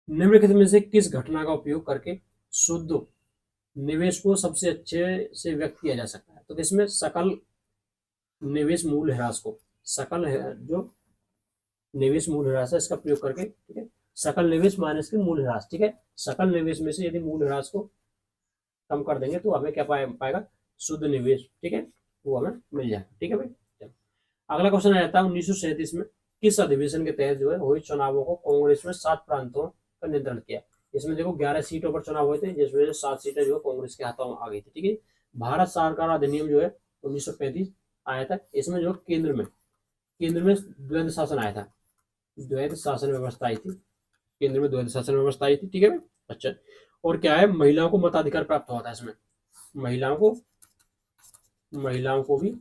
निम्नलिखित में से किस घटना का उपयोग करके शुद्ध निवेश को सबसे अच्छे से व्यक्त किया जा सकता है, तो इसमें सकल निवेश मूल्य ह्रास को, जो निवेश मूल्य ह्रास है इसका प्रयोग करके। ठीक है, सकल निवेश माइनस के मूल्य ह्रास। ठीक है, सकल निवेश में से यदि मूल्य ह्रास को कम कर देंगे तो हमें क्या पाएगा, शुद्ध निवेश। ठीक है, वो हमें मिल जाएगा। ठीक है भाई। चलो, अगला क्वेश्चन आ जाता है 1937 में किस अधिवेशन के तहत जो है हुए चुनावों को कांग्रेस में 7 प्रांतों का नियंत्रण किया। इसमें देखो 11 सीटों पर चुनाव हुए थे, जिसमें से 7 सीटें जो है कांग्रेस के हाथों आ गई थी। ठीक है, भारत सरकार अधिनियम जो है 1935 आया था। इसमें जो केंद्र में द्वैध शासन आया था, द्वैध शासन व्यवस्था आई थी, केंद्र में द्वैध शासन व्यवस्था आई थी। ठीक है भाई। अच्छा, और क्या है, महिलाओं को मताधिकार प्राप्त हुआ था इसमें, महिलाओं को भी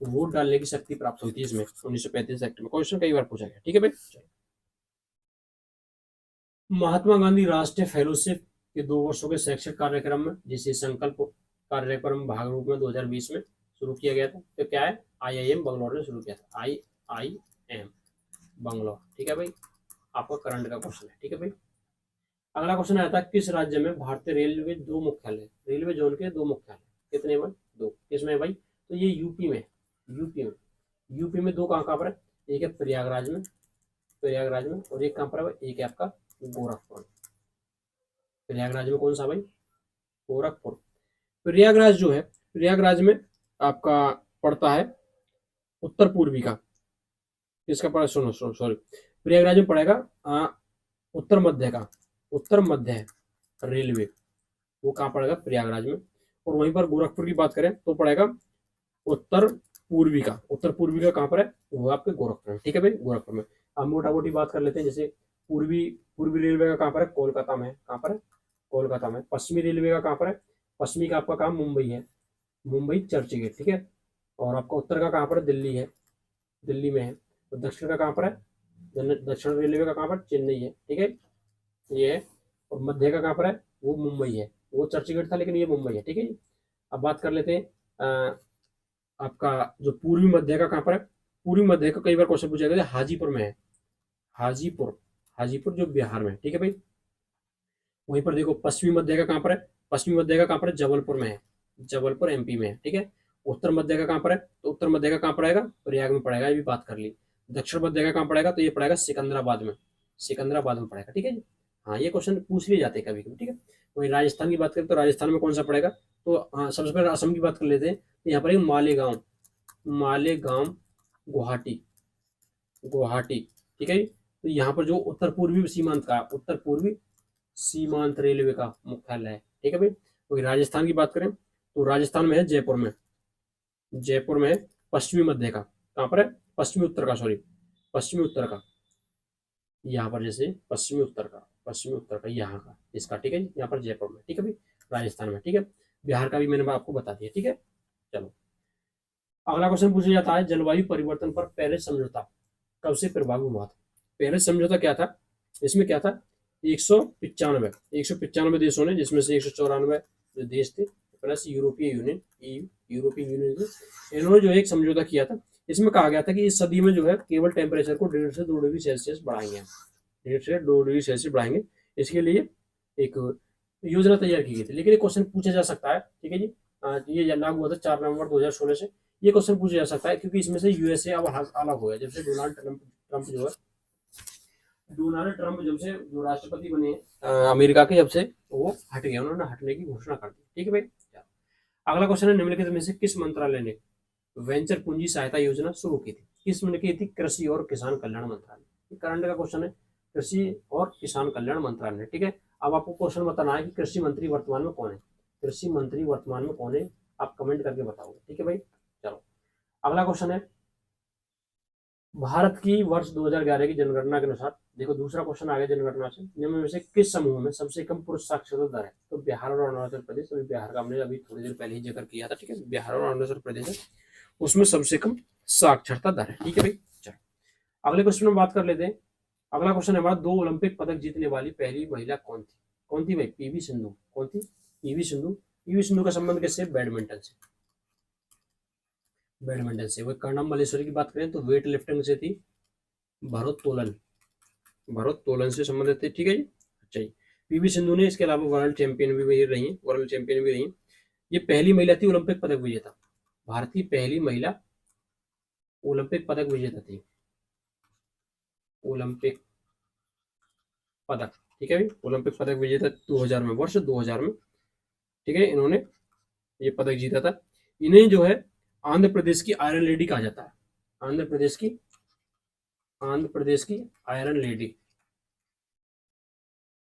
वोट डालने की शक्ति प्राप्त हुई थी इसमें 1935 एक्ट में। क्वेश्चन कई बार पूछा गया। ठीक है भाई। महात्मा गांधी राष्ट्रीय फेलोशिप के 2 वर्षों के शैक्षिक कार्यक्रम में, जिसे संकल्प कार्यक्रम भाग रूप में 2020 में शुरू किया गया था, तो क्या है, IIM बंगलौर ने शुरू किया था, IIM बंगलौर। ठीक है भाई। आपका करंट का क्वेश्चन है, ठीक है भाई। अगला क्वेश्चन आता है किस राज्य में भारतीय रेलवे दो मुख्यालय, रेलवे जोन के दो मुख्यालय कितने में, दो, किसमें भाई, तो ये यूपी में, यूपी में, यूपी में दो कहाँ पर है, एक है प्रयागराज में, प्रयागराज में, और एक कहाँ पर है, एक है आपका गोरखपुर। प्रयागराज में कौन सा भाई, गोरखपुर। प्रयागराज जो है, प्रयागराज में आपका पड़ता है उत्तर पूर्वी का, किसका पड़ा, सुनो सुनो सॉरी, प्रयागराज में पड़ेगा उत्तर मध्य का, उत्तर मध्य रेलवे, वो कहाँ पड़ेगा, प्रयागराज में। और वहीं पर गोरखपुर की बात करें तो पड़ेगा उत्तर पूर्वी का, उत्तर पूर्वी का कहाँ पर है, वो आपके गोरखपुर में, ठीक है भाई, गोरखपुर में। अब मोटा मोटी बात कर लेते हैं, जैसे पूर्वी, पूर्वी रेलवे का कहाँ पर है, कोलकाता में है, कहाँ पर है, कोलकाता में। पश्चिमी रेलवे का कहाँ पर है, पश्चिमी का आपका काम मुंबई है, मुंबई चर्चगेट, ठीक है। और आपका उत्तर का कहाँ पर है, दिल्ली है, दिल्ली में है। तो दक्षिण का कहाँ पर है, दक्षिण रेलवे का कहाँ पर, चेन्नई है, ठीक है, ये है। और मध्य का कहाँ पर है, वो मुंबई है, वो चर्चगेट था लेकिन ये मुंबई है, ठीक है जी। अब बात कर लेते हैं आपका जो पूर्वी मध्य का कहाँ पर है, पूर्वी मध्य का कई बार क्वेश्चन पूछा गया, हाजीपुर में है, हाजीपुर, हाजीपुर जो बिहार में, ठीक है भाई। वहीं पर देखो पश्चिमी मध्य का कहाँ पर है, पश्चिमी मध्य का कहाँ पर है, जबलपुर में है, जबलपुर एमपी में है, ठीक है। उत्तर मध्य का कहाँ पर है, तो उत्तर मध्य का कहाँ पड़ेगा, प्रयाग में पड़ेगा, ये भी बात कर ली। दक्षिण मध्य का कहाँ पड़ेगा, तो ये पड़ेगा सिकंदराबाद में, सिकंदराबाद में पड़ेगा, ठीक है जी। हाँ ये क्वेश्चन पूछ लिए जाते हैं कभी कभी, ठीक है। वहीं राजस्थान की बात करें तो राजस्थान में कौन सा पड़ेगा, तो हाँ सबसे पहले असम की बात कर लेते हैं। तो यहाँ पर मालेगांव, मालेगांव गुवाहाटी, गुवाहाटी, ठीक है जी। तो यहाँ पर जो उत्तर पूर्वी सीमांत का, उत्तर पूर्वी सीमांत रेलवे का मुख्यालय है, ठीक है भाई। वही राजस्थान की बात करें तो राजस्थान में है जयपुर में, जयपुर में है पश्चिमी मध्य का, कहाँ पर है, पश्चिमी उत्तर का, सॉरी पश्चिमी उत्तर का, यहाँ पर जैसे पश्चिमी उत्तर का, पश्चिमी उत्तर का यहाँ का इसका, ठीक है, यहाँ पर जयपुर में, ठीक है भाई, राजस्थान में, ठीक है। बिहार का भी मैंने आपको बता दिया, ठीक है। चलो अगला क्वेश्चन पूछा जाता है जलवायु परिवर्तन पर पेरिस समझौता कब से प्रभावी हुआ था। पेरिस समझौता क्या था, इसमें क्या था, 195 देशों ने, जिसमें से 194 जो देश थे प्लस यूरोपीय यूनियन, यूरोपीय यूनियन, इन्होंने जो एक समझौता किया था। इसमें कहा गया था कि इस सदी में जो है केवल टेम्परेचर को 1.5 से 2 डिग्री सेल्सियस बढ़ाएंगे, 1.5 से 2 डिग्री सेल्सियस बढ़ाएंगे। इसके लिए एक योजना तैयार की गई थी। लेकिन ये क्वेश्चन पूछा जा सकता है, ठीक है जी, ये लागू हुआ था 4 नवंबर 2016 से। ये क्वेश्चन पूछा जा सकता है क्योंकि इसमें से यूएसए अब अलग हो गया, जब से डोनाल्ड ट्रंप जो है, डोनाल्ड ट्रंप जब से जो राष्ट्रपति बने अमेरिका के, जब से वो हट गए, उन्होंने हटने की घोषणा कर दी, ठीक है भाई। अगला क्वेश्चन है निम्नलिखित में से किस मंत्रालय ने वेंचर पूंजी सहायता योजना शुरू की थी, किस में की थी, कृषि और किसान कल्याण मंत्रालय। करंट का क्वेश्चन है, कृषि और किसान कल्याण मंत्रालय, ठीक है। अब आपको क्वेश्चन बताना है कि कृषि मंत्री वर्तमान में कौन है, कृषि मंत्री वर्तमान में कौन है, आप कमेंट करके बताओगे, ठीक है भाई। चलो अगला क्वेश्चन है भारत की वर्ष 2011 की जनगणना के अनुसार, देखो दूसरा क्वेश्चन आ गया जनगणना से, निम्न में से किस समूह में सबसे कम पुरुष साक्षरता दर है, तो बिहार और अरुणाचल प्रदेश, अभी बिहार का हमने अभी थोड़ी देर पहले ही जिक्र किया था, ठीक है, बिहार और अरुणाचल प्रदेश है, उसमें सबसे कम साक्षरता दर है, ठीक है भाई। चलो अगले क्वेश्चन में बात कर लेते हैं। अगला क्वेश्चन है हमारा 2 ओलंपिक पदक जीतने वाली पहली महिला कौन थी, कौन थी भाई, पीवी सिंधु, कौन थी, पीवी सिंधु। पीवी सिंधु का संबंध किससे, बैडमिंटन से, बैडमिंटन से। वही कर्णम मल्लेश्वरी की बात करें तो वेट लिफ्टिंग से थी, भारोत्तोलन, भारोत्तोलन से संबंधित है, ठीक है जी। अच्छा जी, पीवी सिंधु ने इसके अलावा वर्ल्ड चैंपियन भी रही है, वर्ल्ड चैंपियन भी रही है। ये पहली महिला थी ओलंपिक पदक विजेता, भारत की पहली महिला ओलंपिक पदक विजेता थी, ओलंपिक पदक, ठीक है भाई, ओलंपिक पदक विजेता 2000 में, वर्ष 2000 में, ठीक है, इन्होंने ये पदक जीता था। इन्हें जो है आंध्र प्रदेश की आयरन लेडी कहा जाता है, आंध्र प्रदेश की, आंध्र प्रदेश की आयरन लेडी,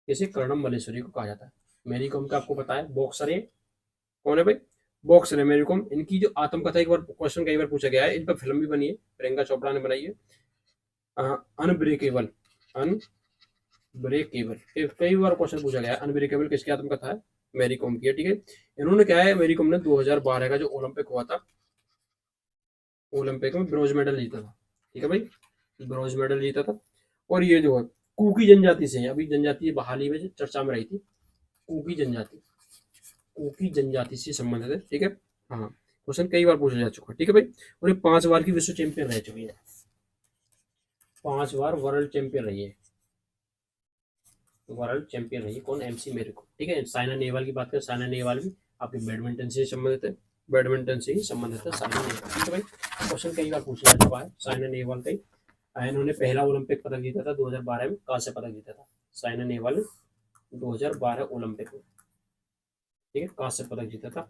जैसे कर्णम मल्लेश्वरी को कहा जाता है। मेरी कॉम का आपको पता है बॉक्सर है, कौन है भाई, बॉक्सर है मेरी कॉम। इनकी जो आत्मकथा, एक बार क्वेश्चन कई बार पूछा गया है, इन पर फिल्म भी बनी है, प्रियंका चोपड़ा ने बनाई है, अनब्रेकेबल, अनब्रेकेबल, कई बार क्वेश्चन पूछा गया है, अनब्रेकेबल किसकी आत्मकथा है, मेरी कॉम की है, ठीक है। इन्होंने क्या है, मेरी कॉम ने 2012 का जो ओलंपिक हुआ था, ओलंपिक में ब्रॉन्ज मेडल जीता था, ठीक है भाई, ब्रॉन्ज मेडल जीता था। और ये जो है कुकी जनजाति से है, अभी जनजाति बहाली में चर्चा में रही थी, कुकी जनजाति, कुकी जनजाति से संबंधित है, ठीक है। हाँ क्वेश्चन कई बार पूछा जा चुका है, ठीक है भाई। और ये 5 बार की विश्व चैंपियन रह चुकी है, 5 बार वर्ल्ड चैंपियन रही है, वर्ल्ड चैंपियन रही कौन, एमसी मेरी को, ठीक है। साइना नेहवाल की बात करें, साइना नेहवाल भी आपके बैडमिंटन से संबंधित है, बैडमिंटन से ही संबंधित है साइना नेहवाल, ठीक है भाई। क्वेश्चन कई बार पूछा जा चुका है, साइना नेहवाल का इन्होंने पहला ओलंपिक पदक जीता था 2012 में, कांस्य पदक जीता था साइना नेहवाल 2012 ओलंपिक में, ठीक है, कांस्य पदक जीता था,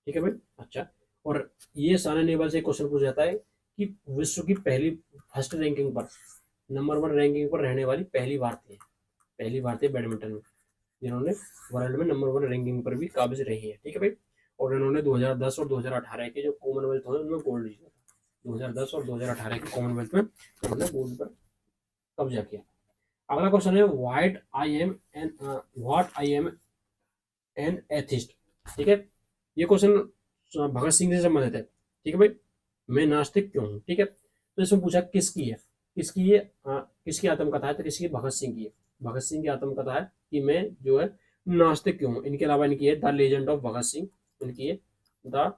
ठीक है भाई। अच्छा, और ये साइना नेहवाल से क्वेश्चन पूछा जाता है कि विश्व की पहली फर्स्ट रैंकिंग पर, नंबर 1 रैंकिंग पर रहने वाली पहली भारतीय बैडमिंटन में, जिन्होंने वर्ल्ड में नंबर 1 रैंकिंग पर भी काबिज रही है, ठीक है भाई। और इन्होंने 2010 और 2018 के जो कॉमनवेल्थ हुए उनमें गोल्ड जीता था, 2010 और 2018 के कॉमनवेल्थ में उन्होंने गोल्ड पर कब्जा किया। अगला क्वेश्चन है what I am an atheist, ठीक है। ये क्वेश्चन भगत सिंह से संबंधित है, ठीक है भाई। मैं नास्तिक क्यों हूँ, ठीक है। तो इसमें पूछा किसकी है, किसकी आत्मकथा है, तो किसकी, भगत सिंह की है। भगत सिंह की आत्मकथा है कि मैं जो है नास्तिक क्यों हूँ। इनके अलावा इनकी है the legend of Bhagat Singh, इनकी है the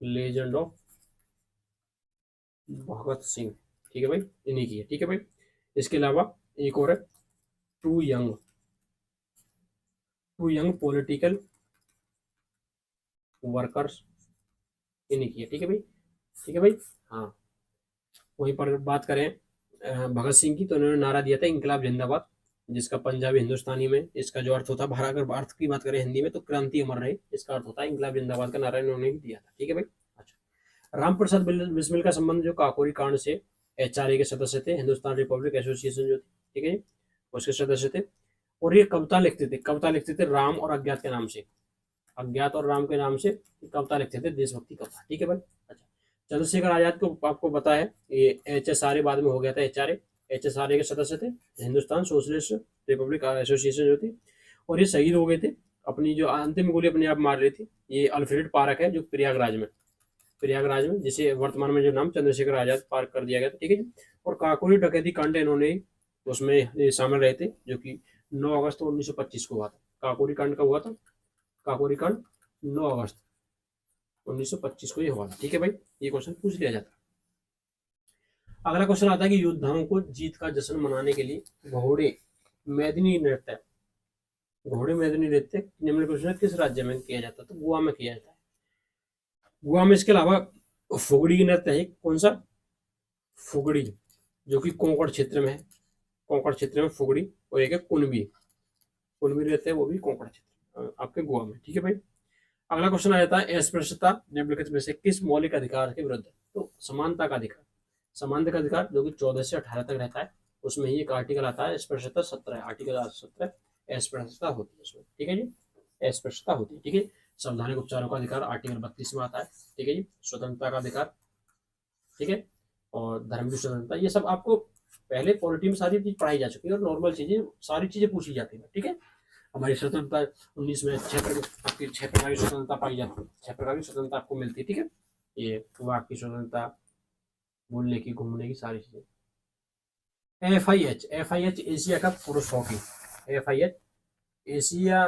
legend of Bhagat Singh, ठीक है भाई, इन्हीं की है, ठीक है भाई। इसके अलावा एक और है टू यंग पॉलिटिकल वर्कर्स, इन्हीं की है, ठीक है भाई, ठीक है भाई। हाँ, वहीं पर बात करें भगत सिंह की, तो उन्होंने नारा दिया था इंकलाब जिंदाबाद, जिसका पंजाबी हिंदुस्तानी में इसका जो अर्थ होता है, भारत अगर अर्थ की बात करें हिंदी में तो क्रांति अमर रहे, इसका अर्थ होता है इंकलाब जिंदाबाद का नारा इन्होंने ही दिया था, ठीक है भाई। अच्छा, रामप्रसाद बिस्मिल का संबंध जो काकोरी कांड से एचआरए के सदस्य थे, हिंदुस्तान रिपब्लिक एसोसिएशन जो थी, ठीक है जी, उसके सदस्य थे। और ये कविता लिखते थे राम और अज्ञात के नाम से, अज्ञात और राम के नाम से कविता लिखते थे, देशभक्ति कविता, ठीक है भाई। अच्छा, चंद्रशेखर आजाद को आपको पता है ये एचएसआरए बाद में हो गया था एचआरए, एचएसआरए के सदस्य थे, हिंदुस्तान सोशलिस्ट रिपब्लिक एसोसिएशन जो थी। और ये शहीद हो गए थे, अपनी जो अंतिम गोली अपने आप मार रही थी। ये अल्फ्रेड पार्क है जो प्रयागराज में जिसे वर्तमान में जो नाम चंद्रशेखर आजाद पार्क कर दिया गया था, ठीक है जी। और काकोरी डकैती कांड इन्होंने उसमें शामिल रहे थे, जो कि 9 अगस्त 1925 को हुआ था। काकोरी कांड का हुआ था, काकोरी कांड 9 अगस्त 1925 को ये हुआ था, ठीक है भाई। ये क्वेश्चन पूछ लिया जाता है। अगला क्वेश्चन आता है कि योद्धाओं को जीत का जश्न मनाने के लिए मैदानी नृत्य घोड़े मैदानी नृत्य निम्न क्वेश्चन किस राज्य में किया जाता है, तो गोवा में किया जाता है। गोवा में इसके अलावा फुगड़ी की नृत्य है, कौन सा, फुगड़ी, जो कि कोंकण क्षेत्र में है, कोंकण क्षेत्र में फुगड़ी। और एक है कुणबी नृत्य है, वो भी कोंकण क्षेत्र आपके गोवा में, ठीक है भाई। अगला क्वेश्चन आ जाता है अस्पृश्यता निम्नलिखित में से किस मौलिक अधिकार के विरुद्ध, तो समानता का अधिकार जो कि 14 से 18 तक रहता है, उसमें ही एक आर्टिकल आता है अस्पृश्यता 17, आर्टिकल 17 अस्पृश्यता होती है उसमें, ठीक है जी, अस्पृश्यता होती है, ठीक है। संवैधानिक उपचारों का अधिकार आर्टिकल 32 में आता है, ठीक है जी। स्वतंत्रता का अधिकार, ठीक है, और धर्म की स्वतंत्रता, ये सब आपको पहले पॉलिटी में सारी चीज पढ़ाई जा चुकी है, और नॉर्मल चीजें सारी चीजें पूछी जाती है, ठीक है। हमारी स्वतंत्रता 19 में 6 प्रकार की स्वतंत्रता पाई जाती है, 6 प्रकार की स्वतंत्रता आपको मिलती है, ठीक है। ये वाक की स्वतंत्रता, बोलने की, घूमने की, सारी चीजें। F I H Asia cup पुरुष hockey, FIH Asia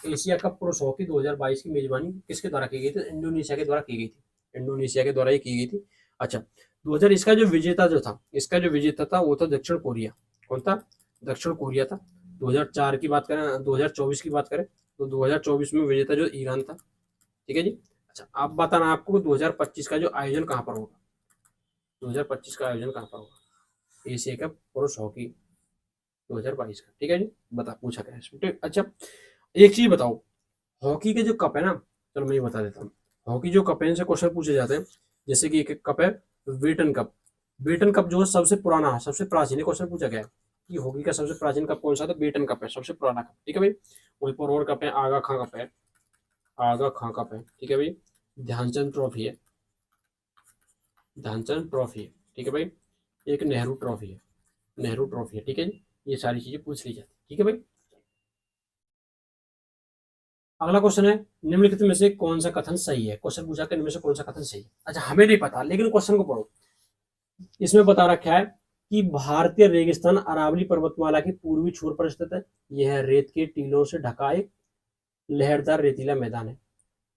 Asia cup पुरुष हॉकी 2022 की मेजबानी किसके द्वारा की गई थी, इंडोनेशिया के द्वारा की गई थी, इंडोनेशिया के द्वारा ही की गई थी। अच्छा, 2000 इसका जो विजेता था वो था दक्षिण कोरिया, कौन था, दक्षिण कोरिया था। 2004 की बात करें, 2024 की बात करें तो 2024 में विजेता जो ईरान था, ठीक है जी। अच्छा, अब बताना आपको 2025 का जो आयोजन कहाँ पर होगा, 2025 का आयोजन कहाँ पर होगा, एशिया कप पुरुष हॉकी 2022 का, ठीक है जी। पूछा गया इसमें, ठीक। अच्छा, एक चीज बताओ, हॉकी के जो कप है ना, चलो मैं ये बता देता हूँ। हॉकी जो कप है इनसे क्वेश्चन पूछे जाते हैं, जैसे कि एक कप है बेटन कप जो है सबसे पुराना है, सबसे प्राचीन, क्वेश्चन पूछा गया है कि हॉकी का सबसे प्राचीन कप कौन सा, तो बेटन कप है, सबसे पुराना कप, ठीक है भाई। वहीं पर और कप है, आगा खां कप है, ठीक है भाई। ध्यानचंद ट्रॉफी है, ठीक है भाई। एक नेहरू ट्रॉफी है, ठीक है जी। ये सारी चीजें पूछ ली जाती है, ठीक है भाई। अगला क्वेश्चन है निम्नलिखित में से कौन सा कथन सही है, क्वेश्चन पूछा कि इनमें से कौन सा कथन सही है। अच्छा, हमें नहीं पता, लेकिन क्वेश्चन को पढ़ो। इसमें बता रखा है कि भारतीय रेगिस्तान अरावली पर्वतमाला की पूर्वी छोर पर स्थित है। यह रेत के टीलों से ढका एक लहरदार रेतीला मैदान है,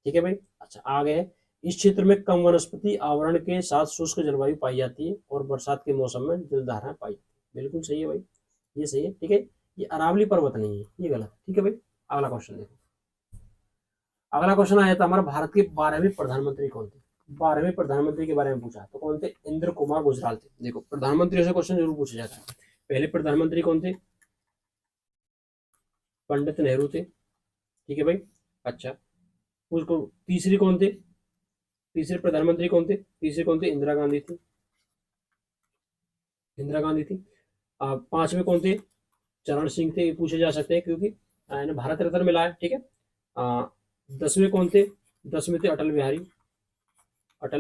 ठीक है भाई। अच्छा, आगे इस क्षेत्र में कम वनस्पति आवरण के साथ शुष्क जलवायु पाई जाती है और बरसात के मौसम में जलधाराएं पाई जाती है। बिल्कुल सही है भाई, ये सही है, ठीक है। ये अरावली पर्वत नहीं है, ये गलत है। ठीक है भाई, अगला क्वेश्चन देखो। अगला क्वेश्चन आया था हमारा, भारत के 12वें प्रधानमंत्री कौन थे? 12वें प्रधानमंत्री के बारे में पूछा तो कौन थे? इंद्र कुमार गुजराल थे। देखो प्रधानमंत्री से क्वेश्चन जरूर पूछा जाता है। पहले प्रधानमंत्री कौन थे? पंडित नेहरू थे। ठीक है भाई। अच्छा, उसको तीसरी कौन थे? तीसरे प्रधानमंत्री कौन थे? तीसरे कौन थे? इंदिरा गांधी थी। इंदिरा गांधी थी। पांचवें कौन थे? चरण सिंह थे। ये पूछे जा सकते हैं क्योंकि इन्हें भारत रत्न मिला है। ठीक है। 10वें कौन थे? 10वें थे अटल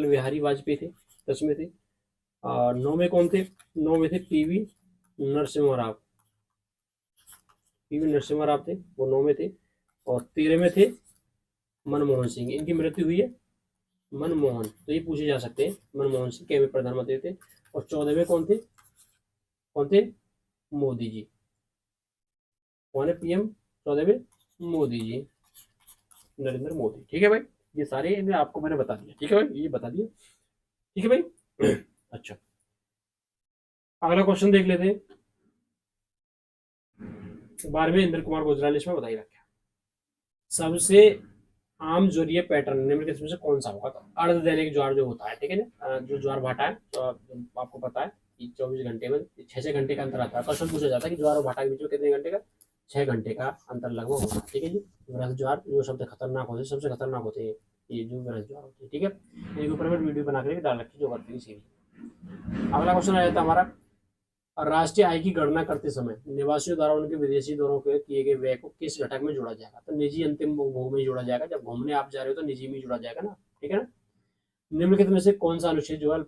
बिहारी वाजपेयी थे। 10वें थे। 9वें कौन थे? 9वें थे नरसिम्हा राव पीवी नरसिम्हा राव थे, वो 9वें थे। और 13वें थे मनमोहन सिंह। इनकी मृत्यु हुई है मनमोहन, तो ये पूछे जा सकते हैं मनमोहन सिंह के प्रधानमंत्री थे। और 14वें कौन थे? कौन थे? मोदी जी। कौन है पीएम 14वें? मोदी जी, नरेंद्र मोदी। ठीक है भाई, ये सारे इन्हें आपको मैंने बता दिया। ठीक है भाई, ये बता दिया। ठीक है भाई। अच्छा, अगला क्वेश्चन देख लेते हैं। 12वें इंद्र कुमार गुजराल ने इसमें बताई रखा। सबसे आम ज्वरीय पैटर्न निम्नलिखित में से कौन सा होगा? तो अर्धदैनिक ज्वार जो होता है, ठीक है ना, जो ज्वार भाटा है, तो आपको पता है कि 24 घंटे में 6-6 घंटे का अंतर आता है। क्वेश्चन पूछा जाता है कि ज्वार और भाटा के बीच में कितने घंटे का? 6 घंटे का अंतर लगभग होता है। ठीक है जी। वृहद ज्वार जो सबसे खतरनाक होते हैं, सबसे खतरनाक होते हैं ये जो वृहद ज्वार होते हैं। ठीक है, इनके ऊपर मैं वीडियो बना कर डाल रखी जो करती है सीरीज। अगला क्वेश्चन आ जाता है हमारा, राष्ट्रीय आय की गणना करते समय निवासियों द्वारा उनके विदेशी दौरों के किए गए व्यय को किस घटक में जोड़ा जाएगा? तो निजी अंतिम भोग में जोड़ा जाएगा। जब घूमने आप जा रहे हो तो निजी में जोड़ा जाएगा ना। ठीक है ना। निम्नलिखित में से कौन सा अनुच्छेद जो है